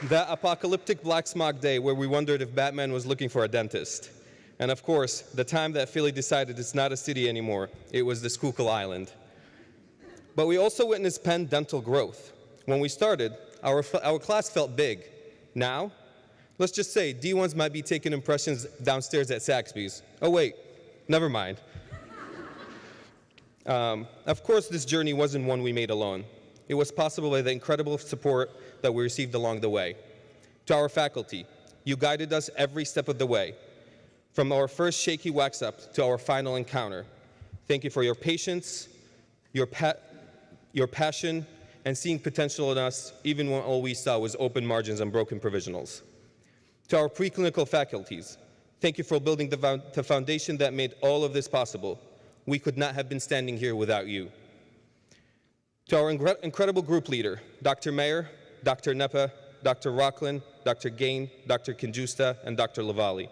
That apocalyptic black smog day where we wondered if Batman was looking for a dentist. And of course, the time that Philly decided it's not a city anymore, it was the Schuylkill Island. But we also witnessed Penn Dental growth. When we started, our class felt big. Now, let's just say D1s might be taking impressions downstairs at Saxby's. Oh wait, never mind. Of course, this journey wasn't one we made alone. It was possible by the incredible support that we received along the way. To our faculty, you guided us every step of the way, from our first shaky wax-up to our final encounter. Thank you for your patience, your passion, and seeing potential in us even when all we saw was open margins and broken provisionals. To our preclinical faculties, thank you for building the foundation that made all of this possible. We could not have been standing here without you. To our incredible group leader, Dr. Mayer, Dr. Nepa, Dr. Rockland, Dr. Gain, Dr. Kinjusta, and Dr. Lavali.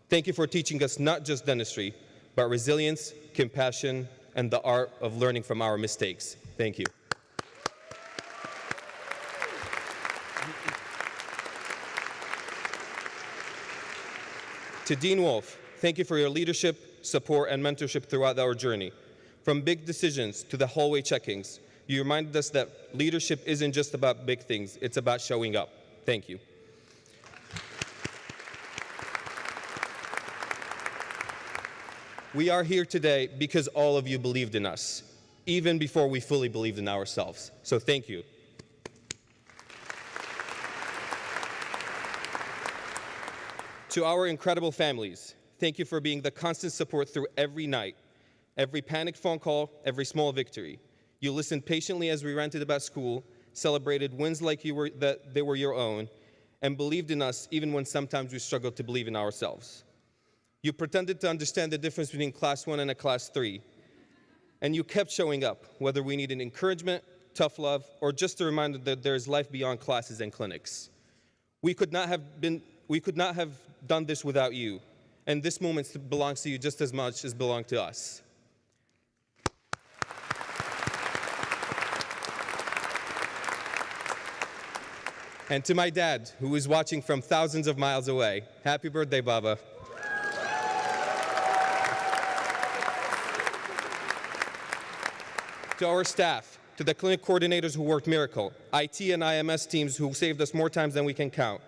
Thank you for teaching us not just dentistry, but resilience, compassion, and the art of learning from our mistakes. Thank you. To Dean Wolf, thank you for your leadership, support, and mentorship throughout our journey. From big decisions to the hallway checkings, you reminded us that leadership isn't just about big things, it's about showing up. Thank you. We are here today because all of you believed in us, even before we fully believed in ourselves. So thank you. To our incredible families, thank you for being the constant support through every night, every panicked phone call, every small victory. You listened patiently as we ranted about school, celebrated wins like that they were your own, and believed in us even when sometimes we struggled to believe in ourselves. You pretended to understand the difference between Class 1 and a Class 3, and you kept showing up, whether we needed encouragement, tough love, or just a reminder that there is life beyond classes and clinics. We could not have done this without you, and this moment belongs to you just as much as belonged to us. And to my dad, who is watching from thousands of miles away, happy birthday, Baba. To our staff, to the clinic coordinators who worked miracle, IT and IMS teams who saved us more times than we can count.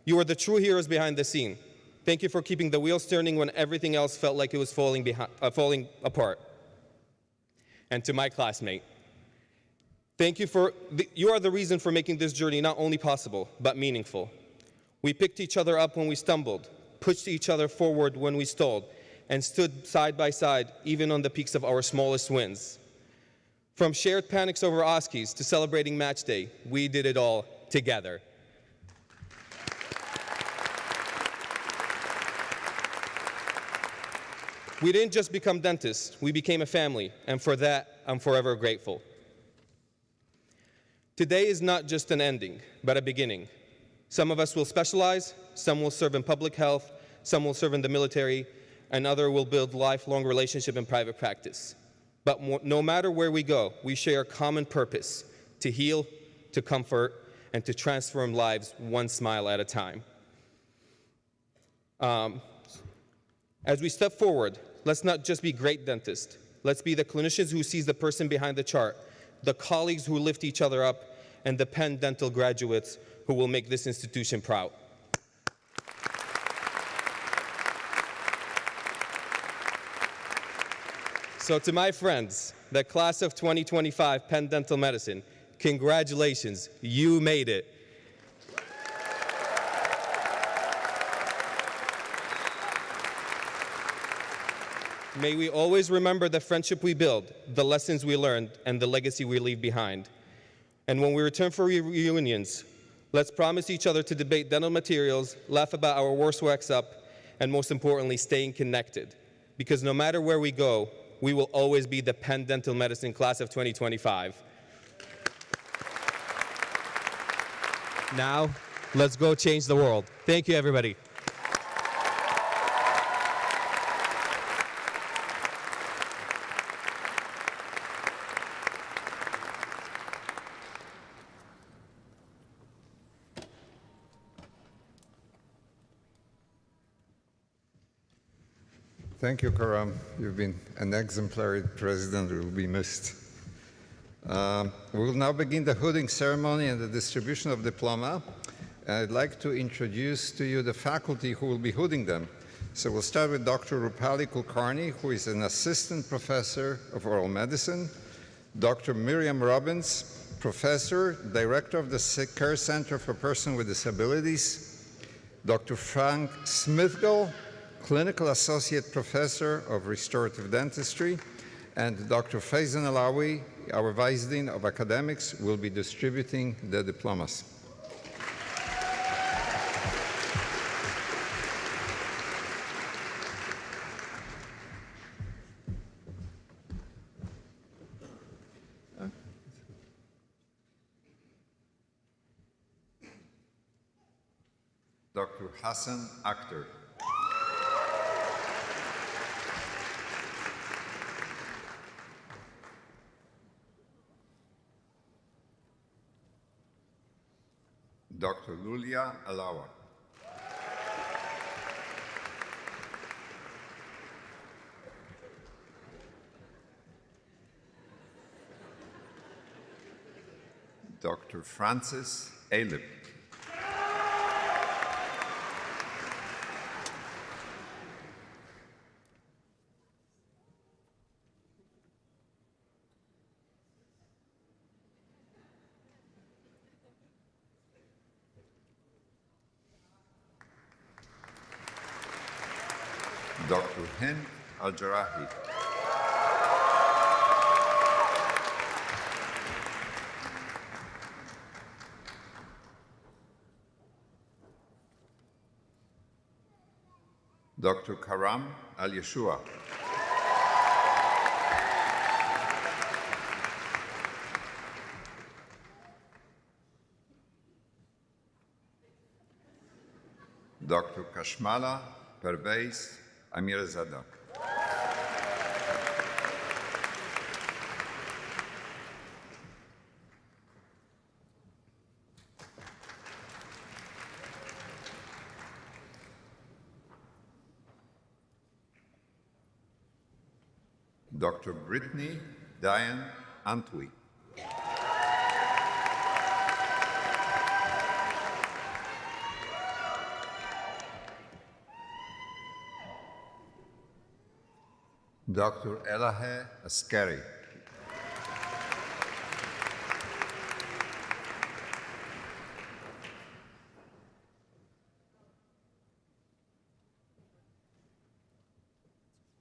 You are the true heroes behind the scene. Thank you for keeping the wheels turning when everything else felt like it was falling apart. And to my classmate, you are the reason for making this journey not only possible, but meaningful. We picked each other up when we stumbled, pushed each other forward when we stalled, and stood side by side even on the peaks of our smallest wins. From shared panics over OSCEs to celebrating match day, we did it all together. We didn't just become dentists, we became a family, and for that, I'm forever grateful. Today is not just an ending, but a beginning. Some of us will specialize, some will serve in public health, some will serve in the military, and others will build lifelong relationship in private practice. But no matter where we go, we share a common purpose: to heal, to comfort, and to transform lives one smile at a time. As we step forward, let's not just be great dentists. Let's be the clinicians who sees the person behind the chart, the colleagues who lift each other up, and the Penn Dental graduates who will make this institution proud. So to my friends, the class of 2025 Penn Dental Medicine, congratulations, you made it. May we always remember the friendship we build, the lessons we learned, and the legacy we leave behind. And when we return for reunions, let's promise each other to debate dental materials, laugh about our worst wax-up, and most importantly, staying connected. Because no matter where we go, we will always be the Penn Dental Medicine Class of 2025. Now, let's go change the world. Thank you, everybody.
Thank you, Karam. You've been an exemplary president who will be missed. We will now begin the hooding ceremony and the distribution of diploma. I'd like to introduce to you the faculty who will be hooding them. So we'll start with Dr. Rupali Kulkarni, who is an assistant professor of oral medicine, Dr. Miriam Robbins, professor, director of the Care Center for Persons with Disabilities, Dr. Frank Smithgill, clinical associate professor of restorative dentistry, and Dr. Faizan Alawi, our vice dean of academics, will be distributing the diplomas. Dr. Hassan Akhtar. Dr. Lulia Alawa. Dr. Francis Alip. Dr. Hind Al-Jarahi. Dr. Karam Al-Yeshua. Dr. Kashmala Pervez Amirzada. Dr. Brittany Diane Antwi. Dr. Elahe Askari.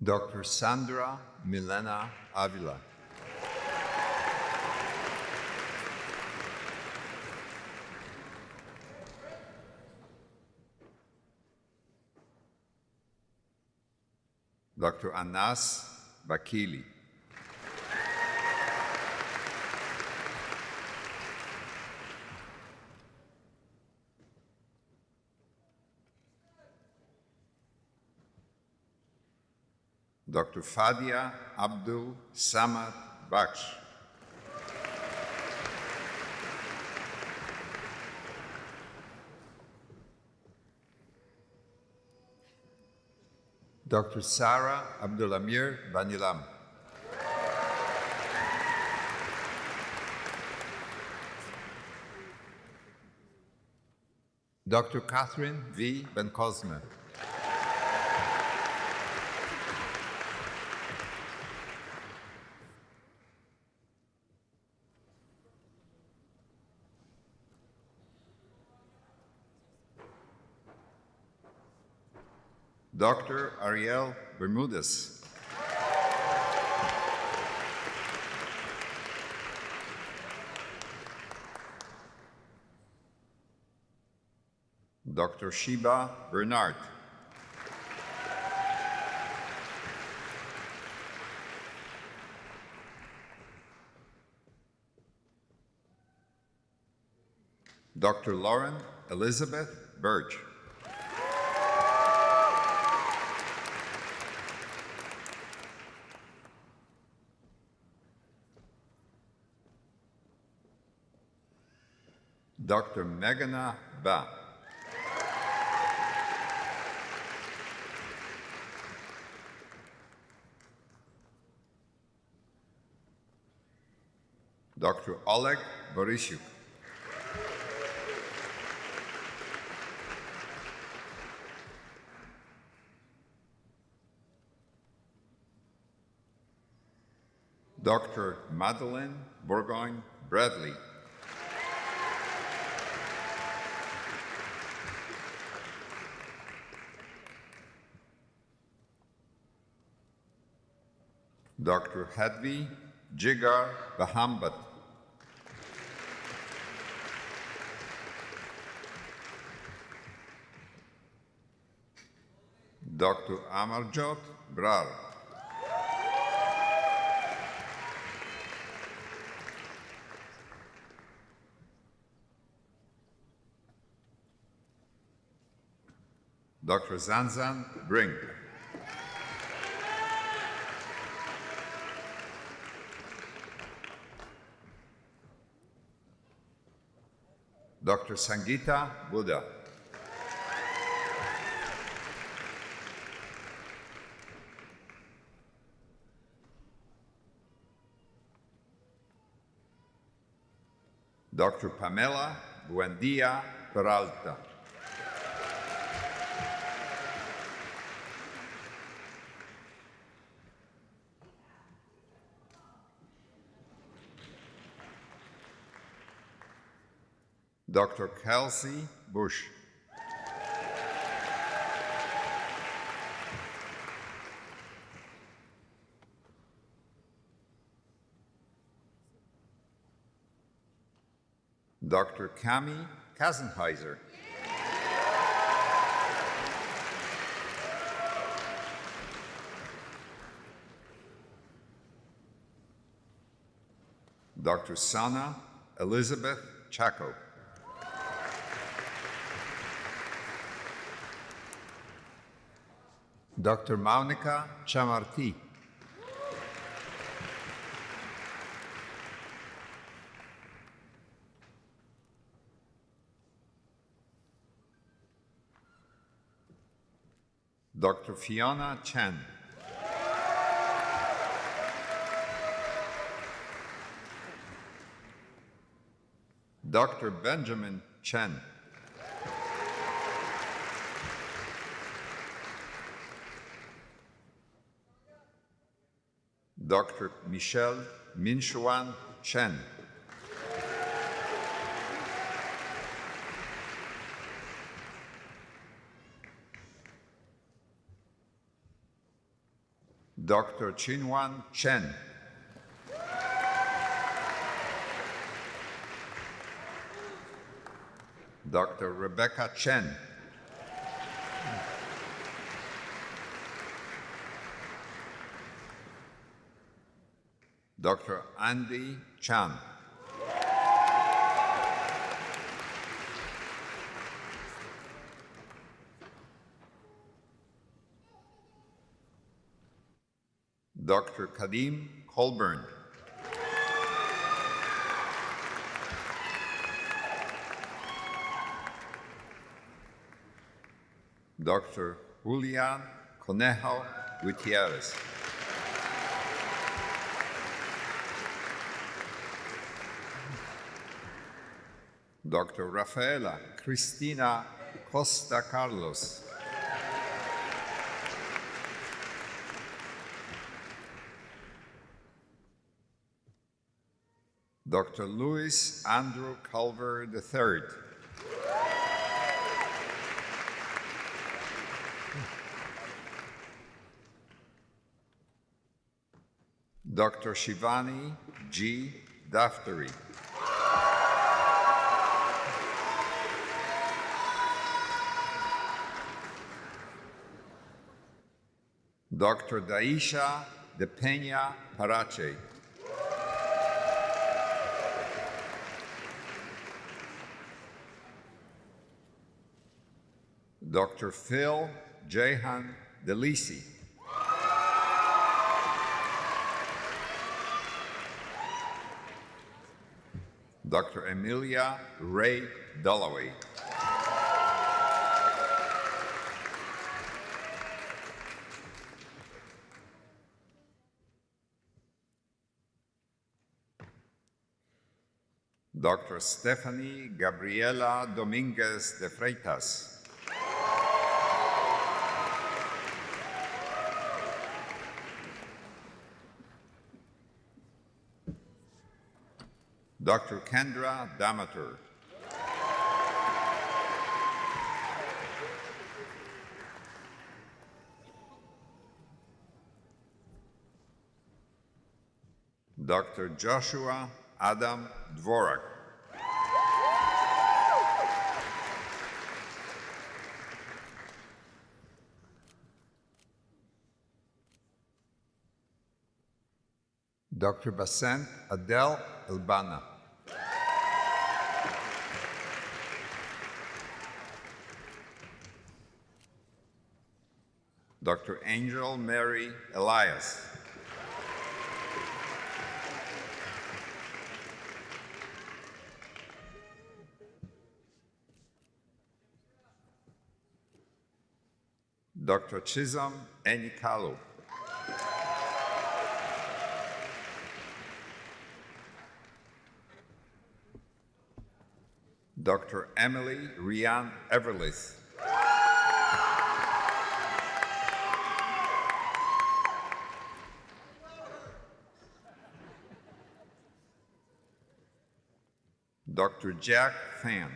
Dr. Sandra Milena Avila. Dr. Anas Bakili. Dr. Fadia Abdul Samad Baksh. Dr. Sarah Abdulamir Banilam. Dr. Catherine V. Ben-Cosme. Dr. Ariel Bermudez. Dr. Sheba Bernard. Dr. Lauren Elizabeth Birch. Dr. Meghana Ba. Dr. Oleg Borishuk. Dr. Madeleine Bourgogne Bradley. Dr. Hadvi Jigar Bahambat. Dr. Amarjot Brar. Dr. Zanzan Brink. Dr. Sangeeta Buddha. Dr. Pamela Buendia Peralta. Dr. Kelsey Bush. Dr. Cami Kasenheiser. Dr. Sana Elizabeth Chaco. Dr. Maunika Chamarti. Dr. Fiona Chen. Dr. Benjamin Chen. Dr. Michelle Minchuan Chen. Dr. Chinwan Chen. Dr. Rebecca Chen. Dr. Andy Chan. Dr. Kadim Colburn. Dr. Julian Conejo Gutierrez. Dr. Rafaela Cristina Costa Carlos. Dr. Louis Andrew Culver III. Dr. Shivani G. Daftari. Dr. Daisha De Peña Parache. Dr. Phil Jehan Delisi. Dr. Emilia Ray Dalloway. Dr. Stephanie Gabriela Dominguez de Freitas. Dr. Kendra Damater. Dr. Joshua Adam Dvorak. Dr. Basant Adel Albana. Dr. Angel Mary Elias. Dr. Chisholm Enikalu. Dr. Emily Rianne Everlith. Dr. Jack Fan.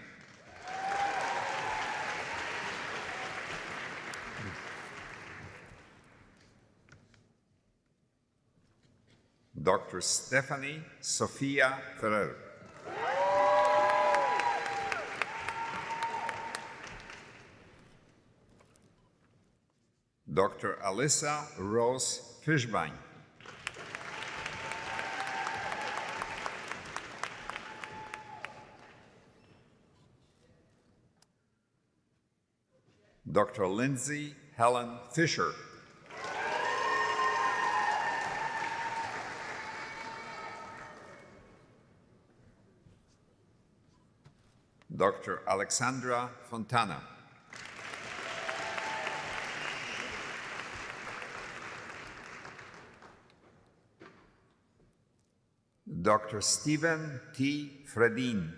Dr. Stephanie Sofia Ferrer. Dr. Alyssa Rose Fishbein. Dr. Lindsay Helen Fisher. Dr. Alexandra Fontana. Dr. Stephen T. Fredin.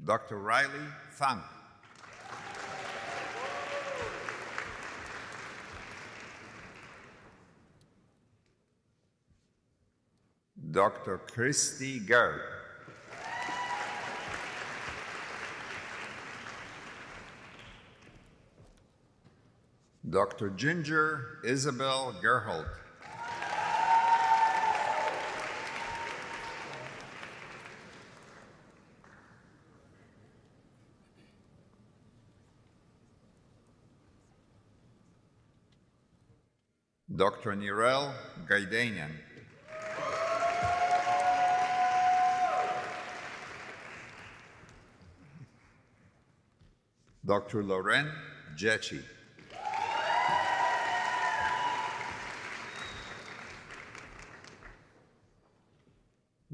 Dr. Riley Fang. Dr. Christy Gerd. Dr. Ginger Isabel Gerhold. Dr. Nirel Gaidanian. Dr. Loren Jechi.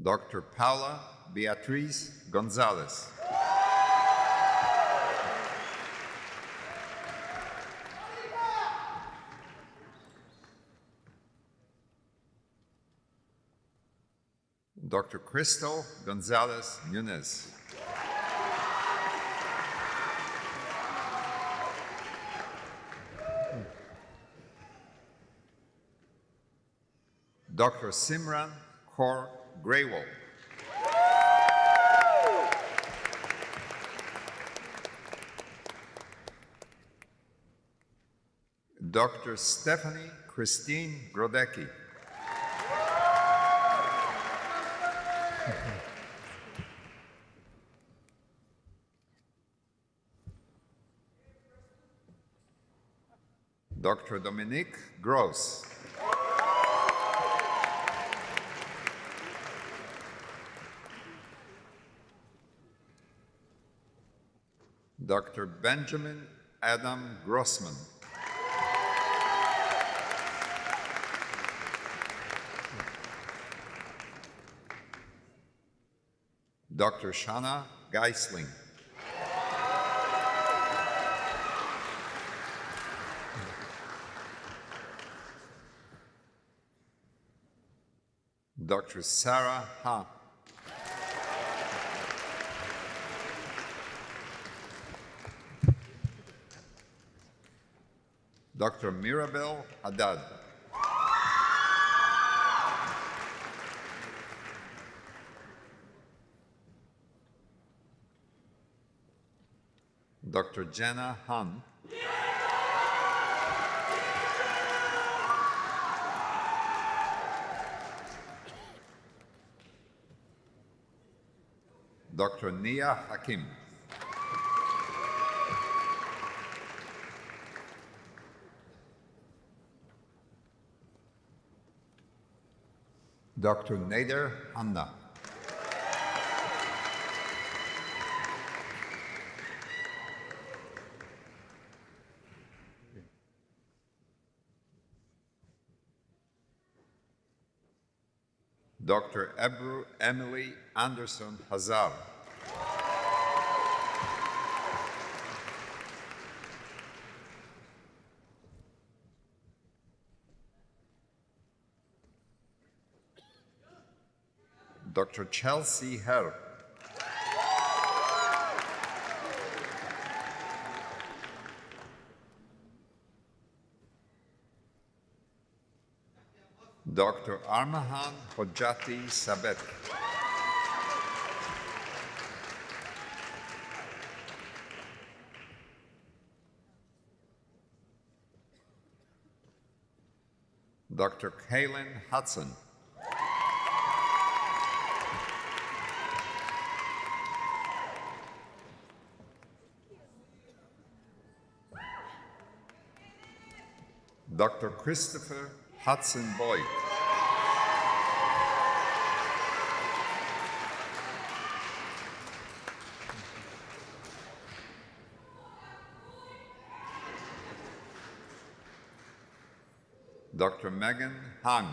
Dr. Paula Beatriz Gonzalez. Dr. Crystal Gonzalez Nunez. Dr. Simran Kaur Graywall. Dr. Stephanie Christine Grodecki. Dr. Dominique Gross. Dr. Benjamin Adam Grossman. Dr. Shana Geisling. Dr. Sarah Ha. Dr. Mirabel Haddad. Dr. Jenna Han. Dr. Nia Hakim. Dr. Nader Hanna. Dr. Ebru Emily Anderson Hazar. Dr. Chelsea Herr. Dr. Armahan Hojati Sabet. Dr. Kaylin Hudson. Dr. Christopher Hudson Boyd. Dr. Megan Hang.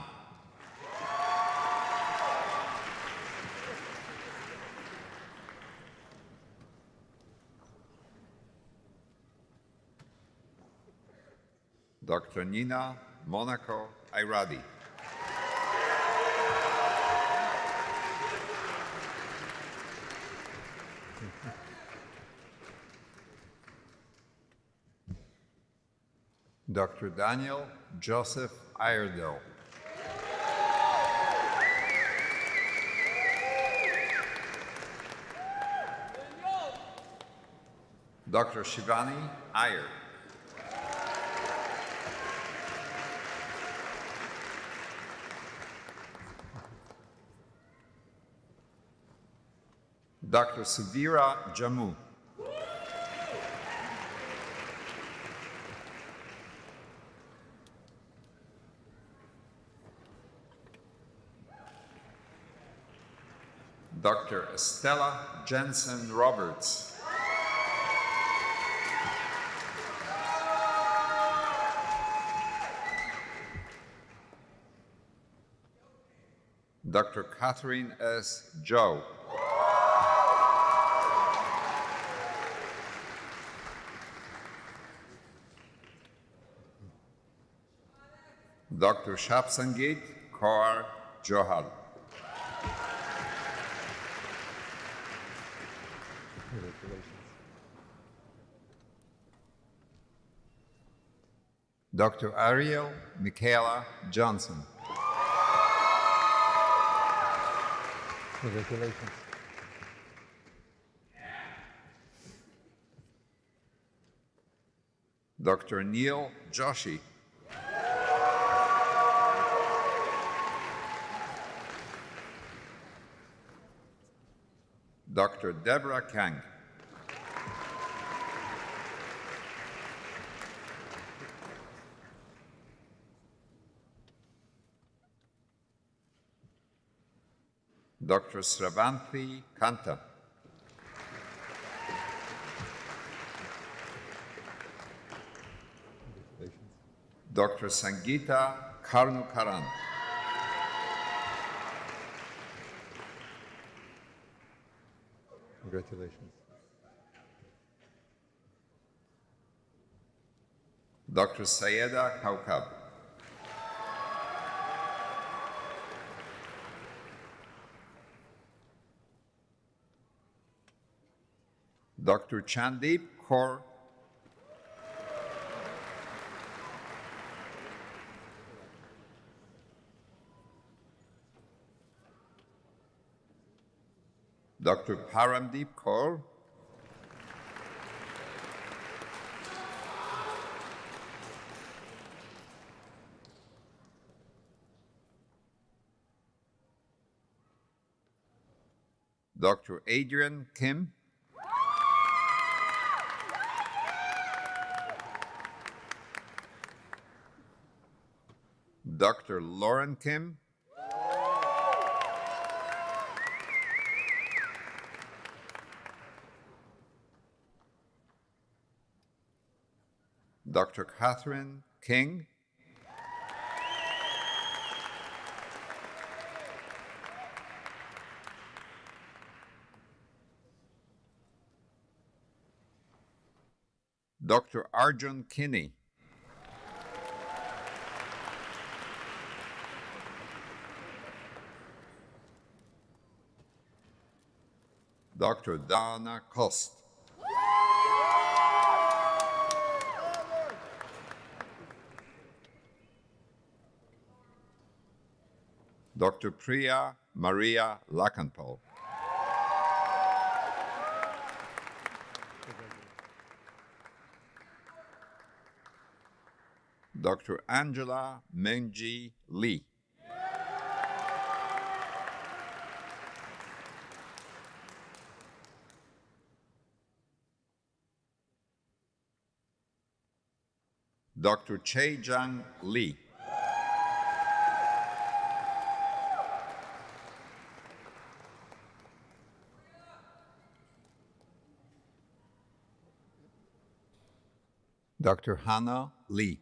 Dr. Nina Monaco Airadi. Dr. Daniel Joseph Iredell. Dr. Shivani Iyer. Dr. Sudhira Jammu. Dr. Estella Jensen Roberts. Dr. Catherine S. Joe. Dr. Shapsangit Kaur Johal. Dr. Ariel Michaela Johnson.
Congratulations.
Dr. Neil Joshi. Dr. Deborah Kang. Dr. Sravanthi Kanta. Dr. Sangeeta Karnukaran.
Congratulations.
Dr. Sayeda Kaukab. Dr. Chandeep Kaur. Dr. Paramdeep Kaur. Dr. Adrian Kim. Dr. Lauren Kim. Dr. Catherine King. Dr. Arjun Kinney. Dr. Dana Kost. Dr. Priya Maria Lakanpal. Dr. Angela Menji Lee. Dr. Chae-Jang Lee. Dr. Hannah Lee.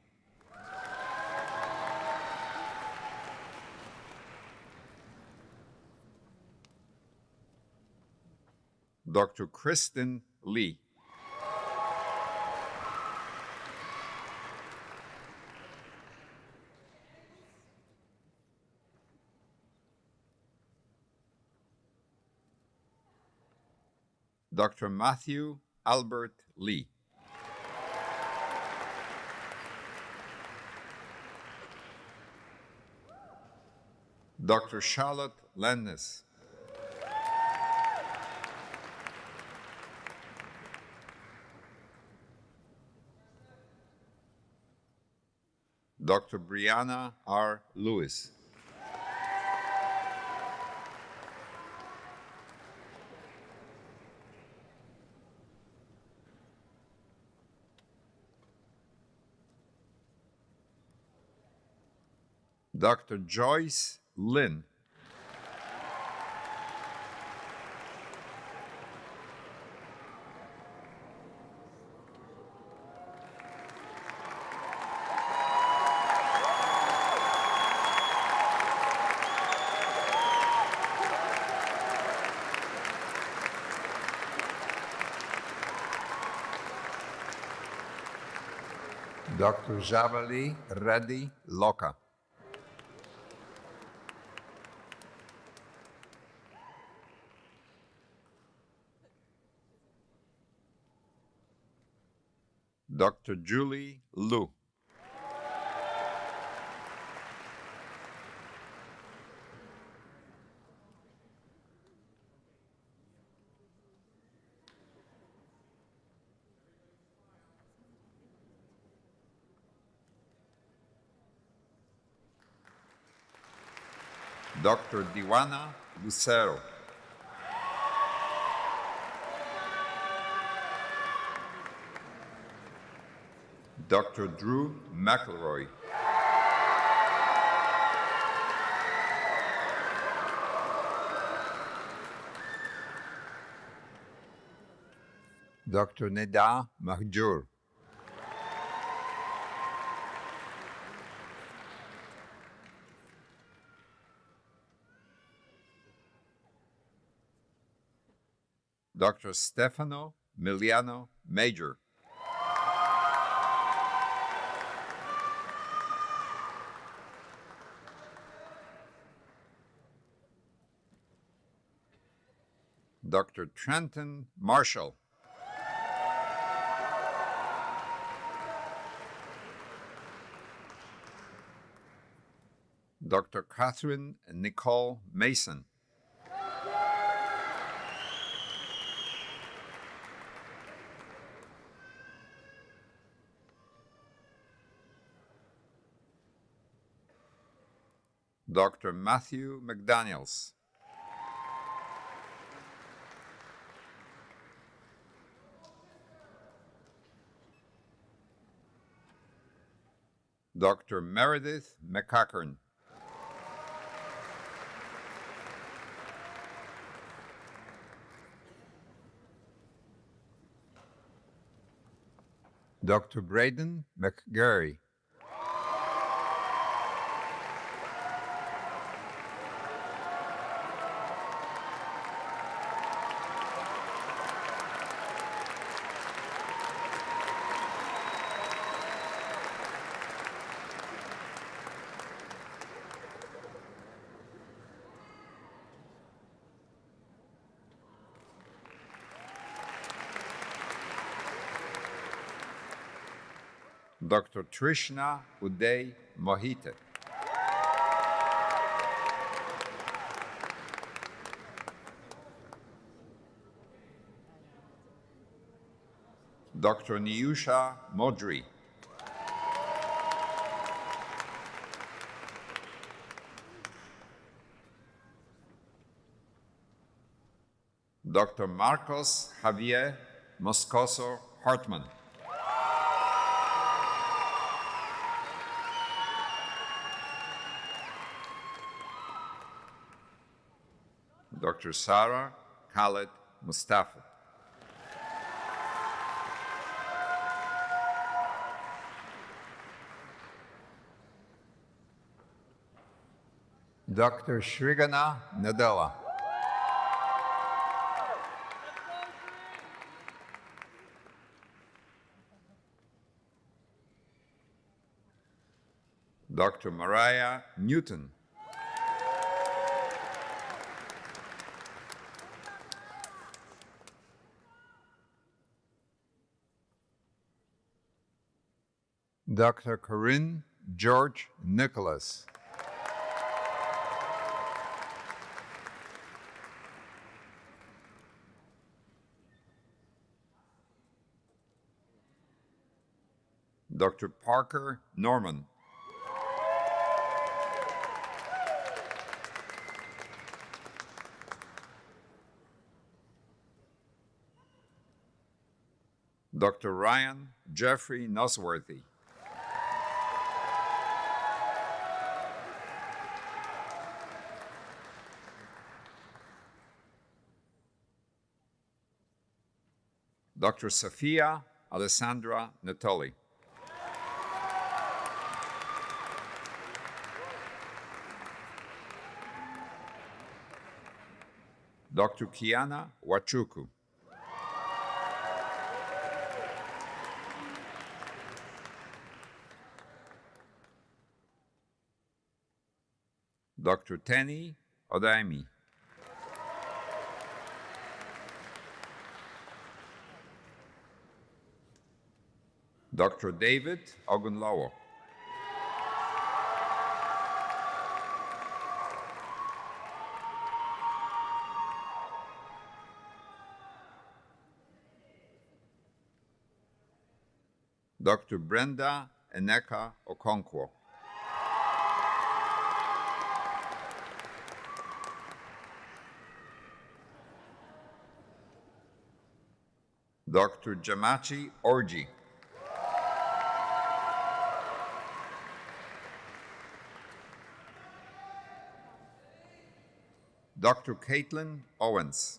Dr. Kristen Lee. Dr. Matthew Albert Lee. Dr. Charlotte Lennis. Dr. Brianna R. Lewis. Dr. Joyce Lin. Dr. Javali Reddy Loka. Dr. Julie Lu. Dr. Diwana Lucero. Dr. Drew McElroy. Dr. Neda Mahjour. Dr. Stefano Miliano Major. Dr. Trenton Marshall. Dr. Catherine Nicole Mason. Dr. Matthew McDaniels. Dr. Meredith McCackern. Dr. Braden McGarry. Dr. Trishna Uday Mohite. Dr. Niyusha Modri. Dr. Marcos Javier Moscoso Hartman. Dr. Sarah Khaled Mustafa. Dr. Shrigana Nadella. Dr. Mariah Newton. Dr. Corinne George Nicholas. Dr. Parker Norman. Dr. Ryan Jeffrey Nosworthy. Dr. Sofia Alessandra Natoli. Dr. Kiana Wachuku. Dr. Tenny Odaimi. Dr. David Ogunlawo. Dr. Brenda Eneka Okonkwo. Dr. Jamachi Orji. Dr. Caitlin Owens.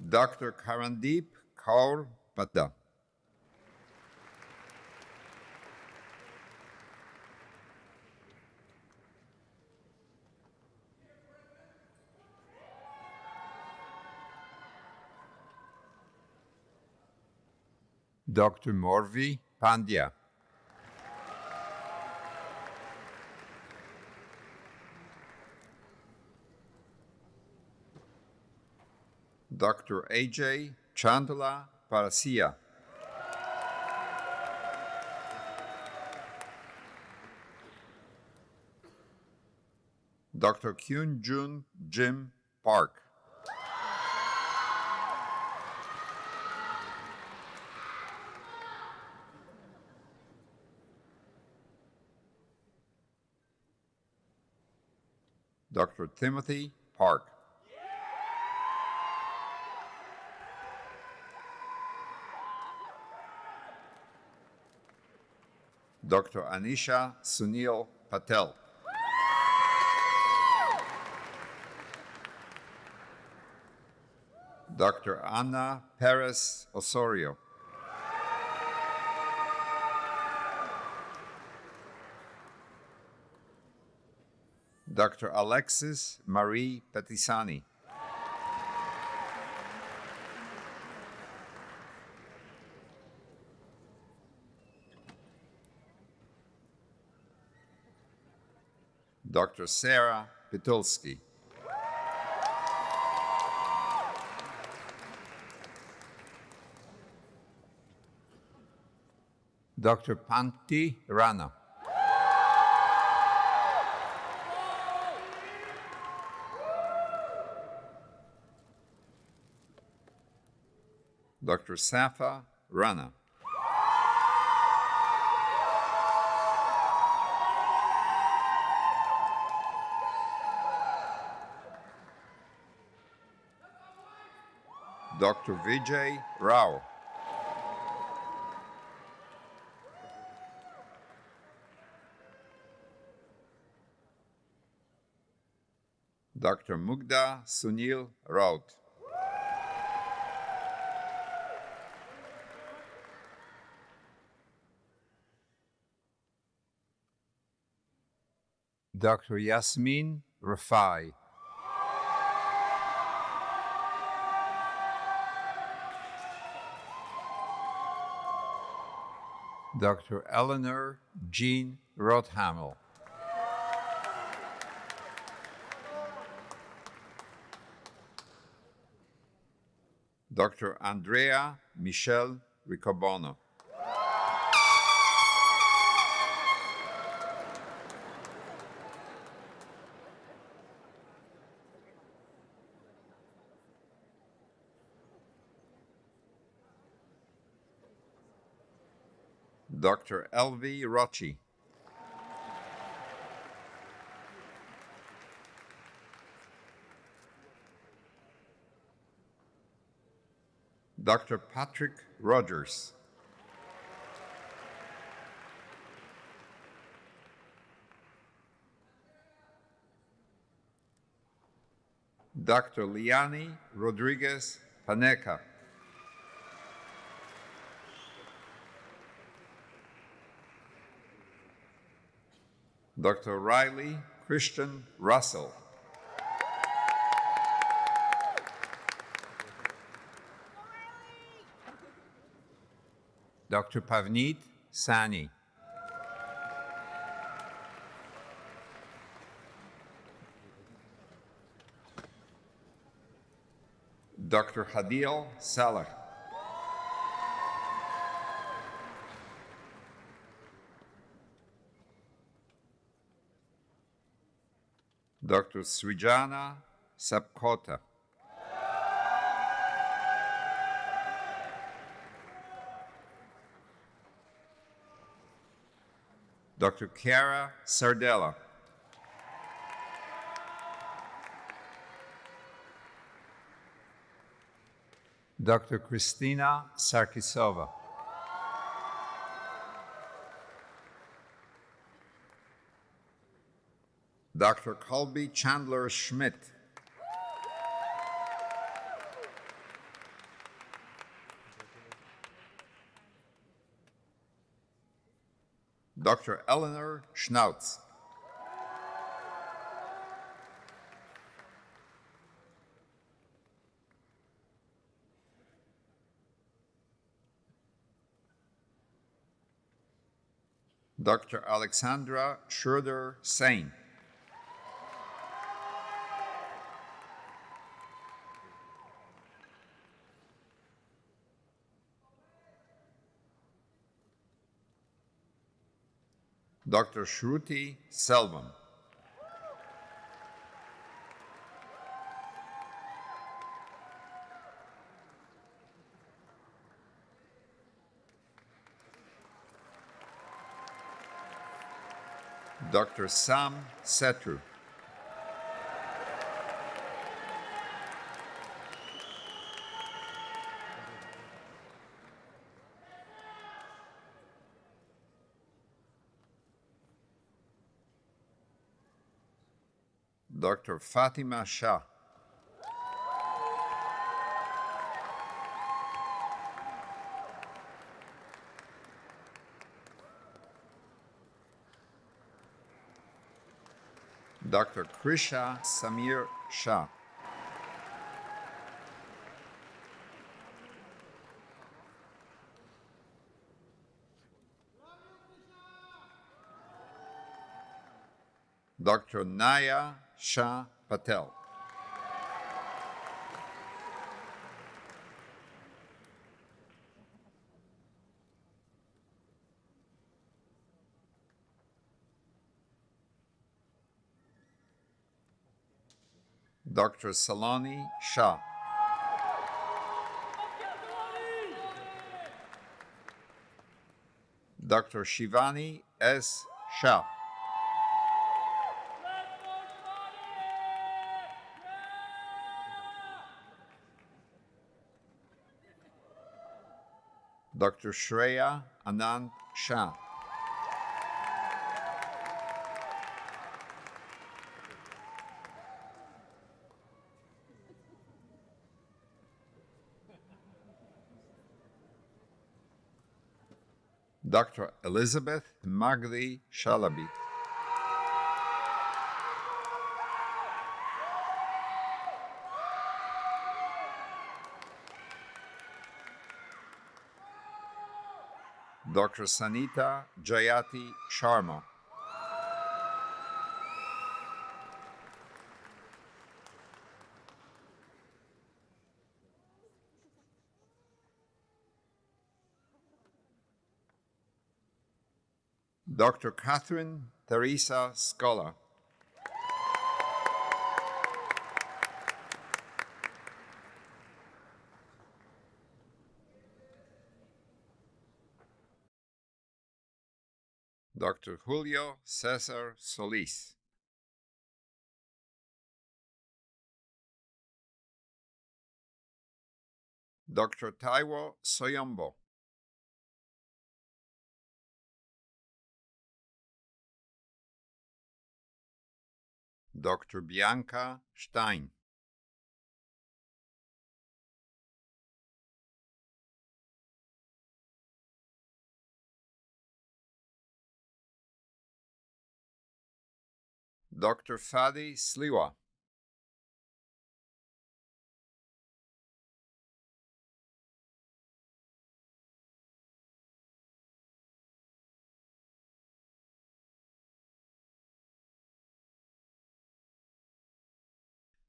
Dr. Karandeep Kaur Patta. Dr. Morvi Pandya. Dr. AJ Chandala Parasia. Dr. Kyun Jun Jim Park. Dr. Timothy Park. Dr. Anisha Sunil Patel. Dr. Ana Perez Osorio. Dr. Alexis Marie Petisani. Dr. Sarah Pitulski. Dr. Panti Rana. Dr. Safa Rana. Dr. Vijay Rao. Dr. Mugda Sunil Raut. Dr. Yasmin Rafai. Dr. Eleanor Jean Rothamel. Dr. Andrea Michelle Ricobono. Dr. Elvi Rocci. Dr. Patrick Rogers. Dr. Liani Rodriguez Paneca. Dr. Riley Christian Russell. Dr. Pavneet Sani. Dr. Hadil Salah. Dr. Srijana Sapkota. Dr. Chiara Sardella. Dr. Christina Sarkisova. Dr. Colby Chandler Schmidt. Dr. Eleanor Schnautz. Dr. Alexandra Schroeder Sain. Dr. Shruti Selvam. Dr. Sam Setru. Dr. Fatima Shah. Dr. Krisha Samir Shah. Dr. Naya Shah Patel. Dr. Saloni Shah. Dr. Shivani S. Shah. Dr. Shreya Anand Shah. Dr. Elizabeth Magdi Shalabi. Dr. Sanita Jayati Sharma. Dr. Catherine Teresa Scola. Dr. Julio Cesar Solis. Dr. Taiwo Soyombo. Dr. Bianca Stein. Dr. Fadi Sliwa.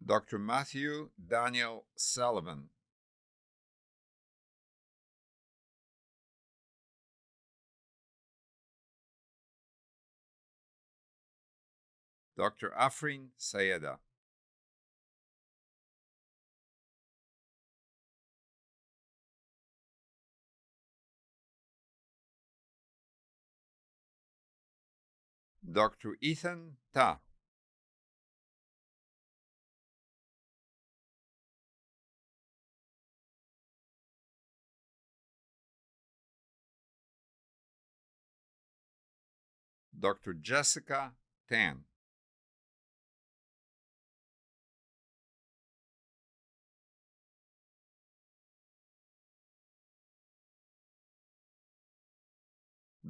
Dr. Matthew Daniel Sullivan. Dr. Afrin Sayeda. Dr. Ethan Ta. Dr. Jessica Tan.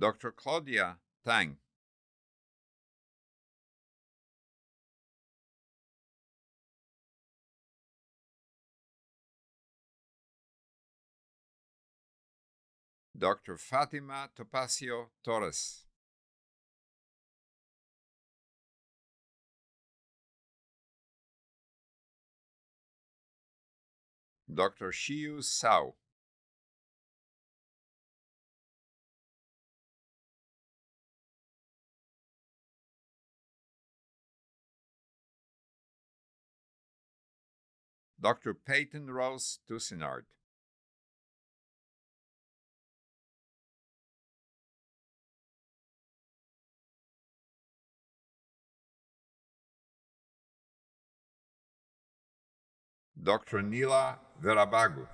Dr. Claudia Tang. Dr. Fatima Topacio Torres. Dr. Shiu Sao. Dr. Peyton Rose Tusinard. Dr. Nila Verabagu.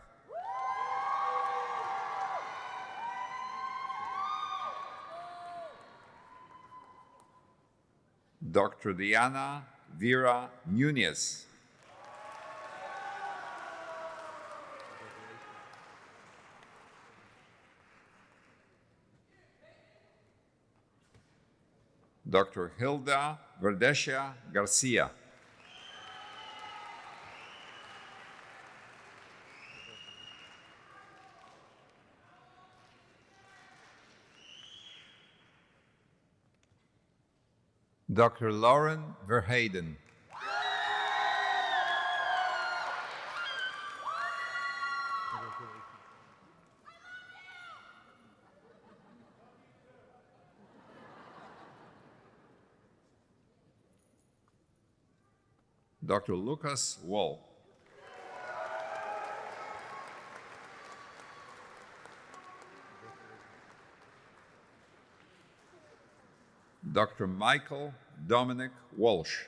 Dr. Diana Vera Nunez. Dr. Hilda Verdesia Garcia. Dr. Lauren Verheyden. Dr. Lucas Wall. Dr. Michael Dominic Walsh.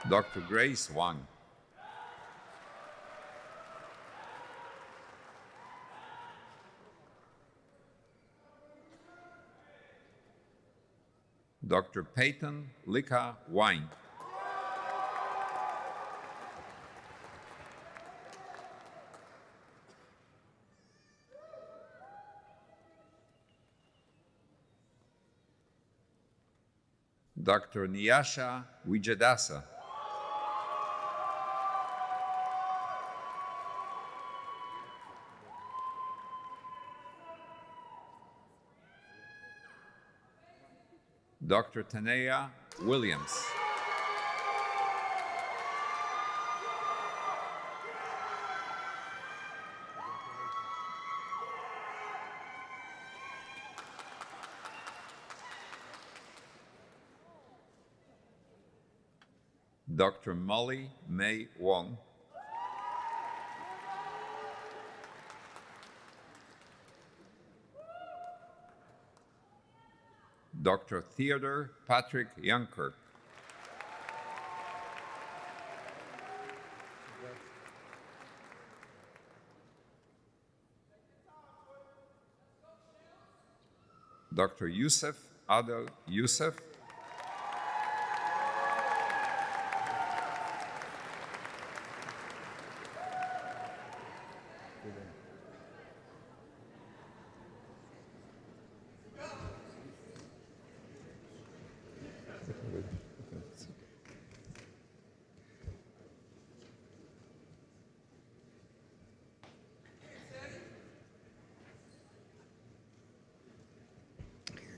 Dr. Grace Wang. Dr. Peyton Lika Wine. Dr. Niyasha Wijadasa. Dr. Tanea Williams. Dr. Molly May Wong. Dr. Theodore Patrick Youngkirk. Dr. Yusuf Adel Yusuf.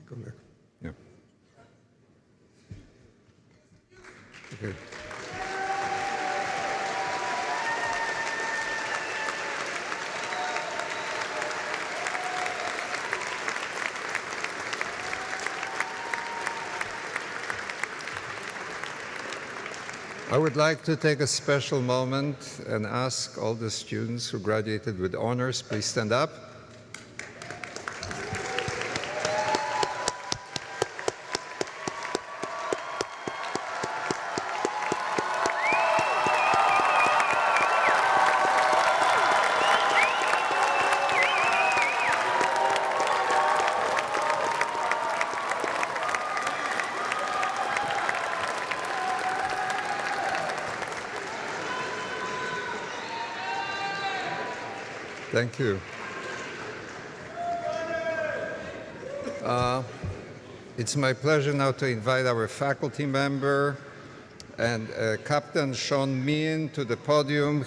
Go there.
Yeah.
Okay.
I would like to take a special moment and ask all the students who graduated with honors, please stand up. Thank you. It's my pleasure now to invite our faculty member and Captain Sean Meehan to the podium.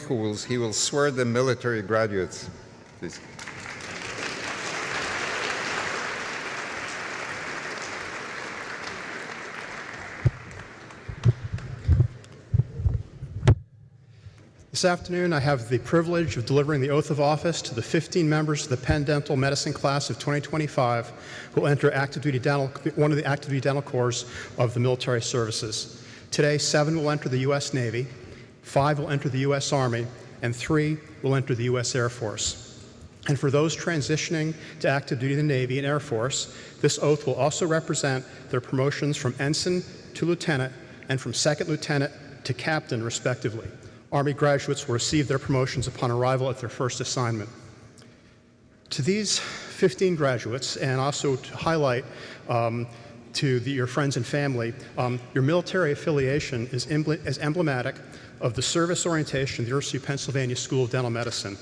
He will swear the military graduates. Please.
This afternoon, I have the privilege of delivering the oath of office to the 15 members of the Penn Dental Medicine Class of 2025 who will enter one of the active duty dental corps of the military services. Today, 7 will enter the U.S. Navy, 5 will enter the U.S. Army, and 3 will enter the U.S. Air Force. And for those transitioning to active duty in the Navy and Air Force, this oath will also represent their promotions from ensign to lieutenant and from second lieutenant to captain, respectively. Army graduates will receive their promotions upon arrival at their first assignment. To these 15 graduates, and also to highlight to your friends and family, your military affiliation is emblematic of the service orientation of the University of Pennsylvania School of Dental Medicine.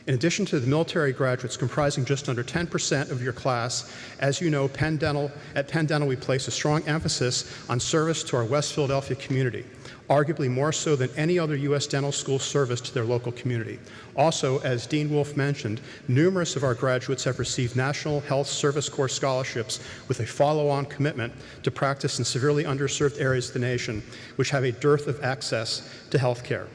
In addition to the military graduates comprising just under 10% of your class, as you know, at Penn Dental, we place a strong emphasis on service to our West Philadelphia community, arguably more so than any other U.S. dental school service to their local community. Also, as Dean Wolf mentioned, numerous of our graduates have received National Health Service Corps scholarships with a follow-on commitment to practice in severely underserved areas of the nation, which have a dearth of access to health care.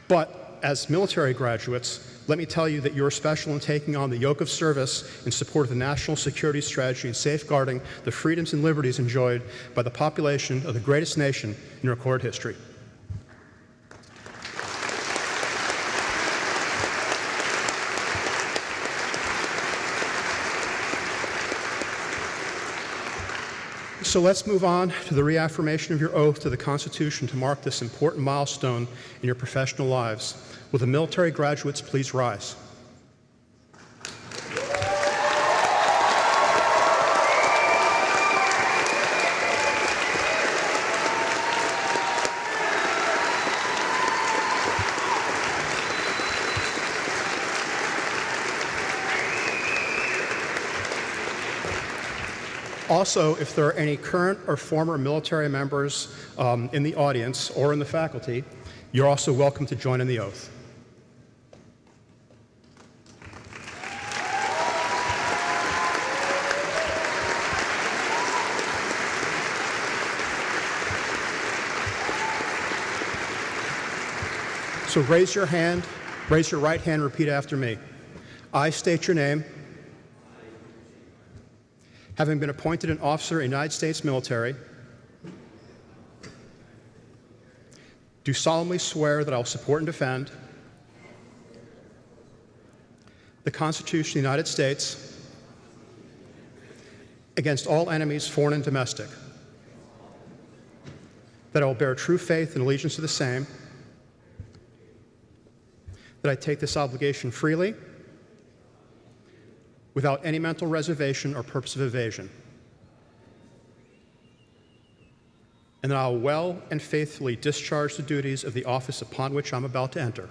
But as military graduates, let me tell you that you're special in taking on the yoke of service in support of the national security strategy and safeguarding the freedoms and liberties enjoyed by the population of the greatest nation in recorded history. So let's move on to the reaffirmation of your oath to the Constitution to mark this important milestone in your professional lives. Will the military graduates please rise? Also, if there are any current or former military members in the audience or in the faculty, you're also welcome to join in the oath. So raise your right hand, repeat after me. I state your name. Having been appointed an officer in the United States military, do solemnly swear that I will support and defend the Constitution of the United States against all enemies, foreign and domestic, that I will bear true faith and allegiance to the same, that I take this obligation freely, without any mental reservation or purpose of evasion, and that I will well and faithfully discharge the duties of the office upon which I'm about to enter.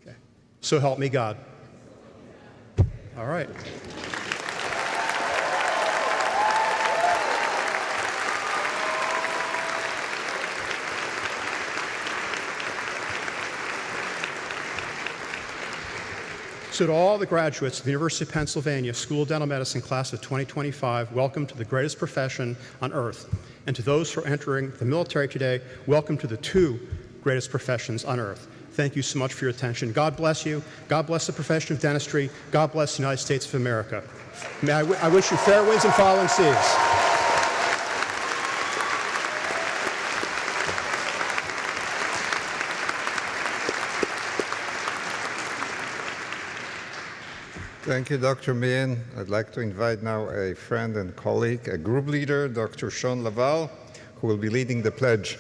Okay. So help me God. All right. So to all the graduates of the University of Pennsylvania School of Dental Medicine Class of 2025, welcome to the greatest profession on earth. And to those who are entering the military today, welcome to the two greatest professions on earth. Thank you so much for your attention. God bless you. God bless the profession of dentistry. God bless the United States of America. I wish you fair winds and following seas.
Thank you, Dr. Meehan. I'd like to invite now a friend and colleague, a group leader, Dr. Sean Laval, who will be leading the pledge.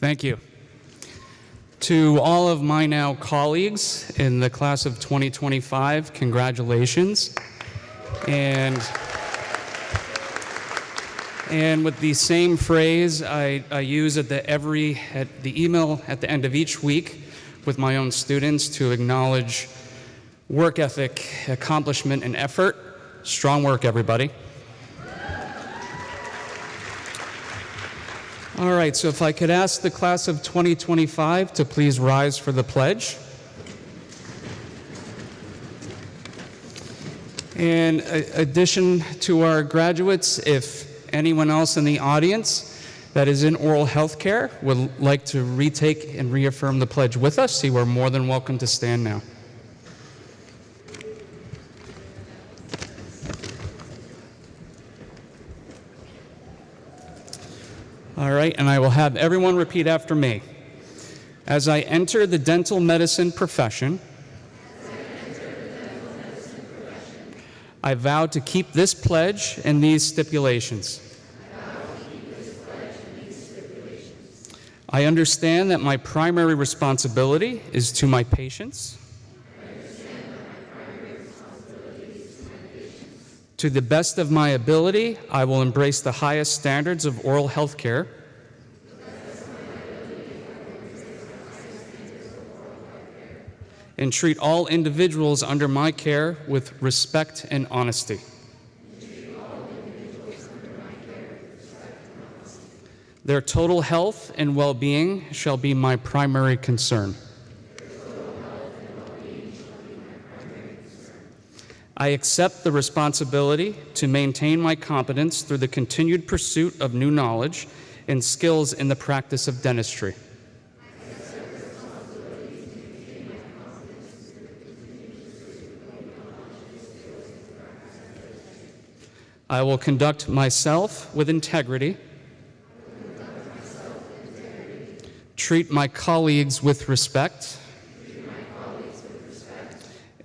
Thank you. To all of my now colleagues in the class of 2025, congratulations. And with the same phrase I use at the email at the end of each week with my own students to acknowledge work ethic, accomplishment, and effort. Strong work, everybody. All right, so if I could ask the class of 2025 to please rise for the pledge. In addition to our graduates, if anyone else in the audience that is in oral health care would like to retake and reaffirm the pledge with us, you are more than welcome to stand now. All right, and I will have everyone repeat after me. As I enter the dental medicine profession, I vow to keep this pledge and these stipulations. I understand that my primary responsibility is to my patients. To the best of my ability, I will embrace the highest standards of oral health care and treat all individuals under my care with respect and honesty. Their total health and well-being shall be my primary concern. I accept the responsibility to maintain my competence through the continued pursuit of new knowledge and skills in the practice of dentistry. I will conduct myself with integrity, treat my colleagues with respect,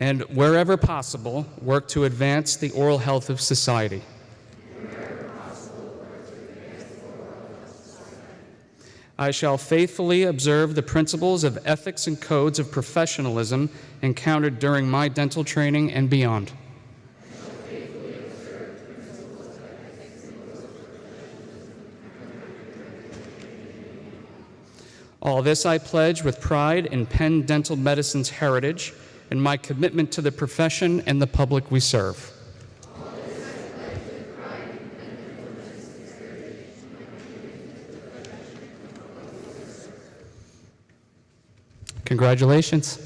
and wherever possible, work to advance the oral health of society. I shall faithfully observe the principles of ethics and codes of professionalism encountered during my dental training and beyond. All this I pledge with pride in Penn Dental Medicine's heritage and my commitment to the profession and the public we serve. Congratulations.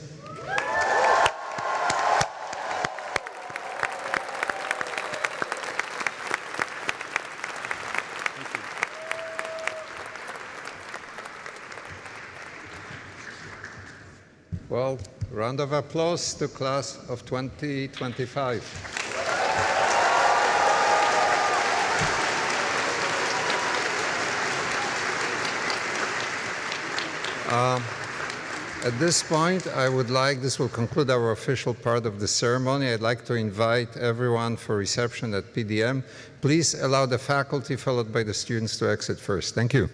Well, round of applause to class of 2025. At this point, this will conclude our official part of the ceremony. I'd like to invite everyone for reception at PDM. Please allow the faculty, followed by the students, to exit first. Thank you.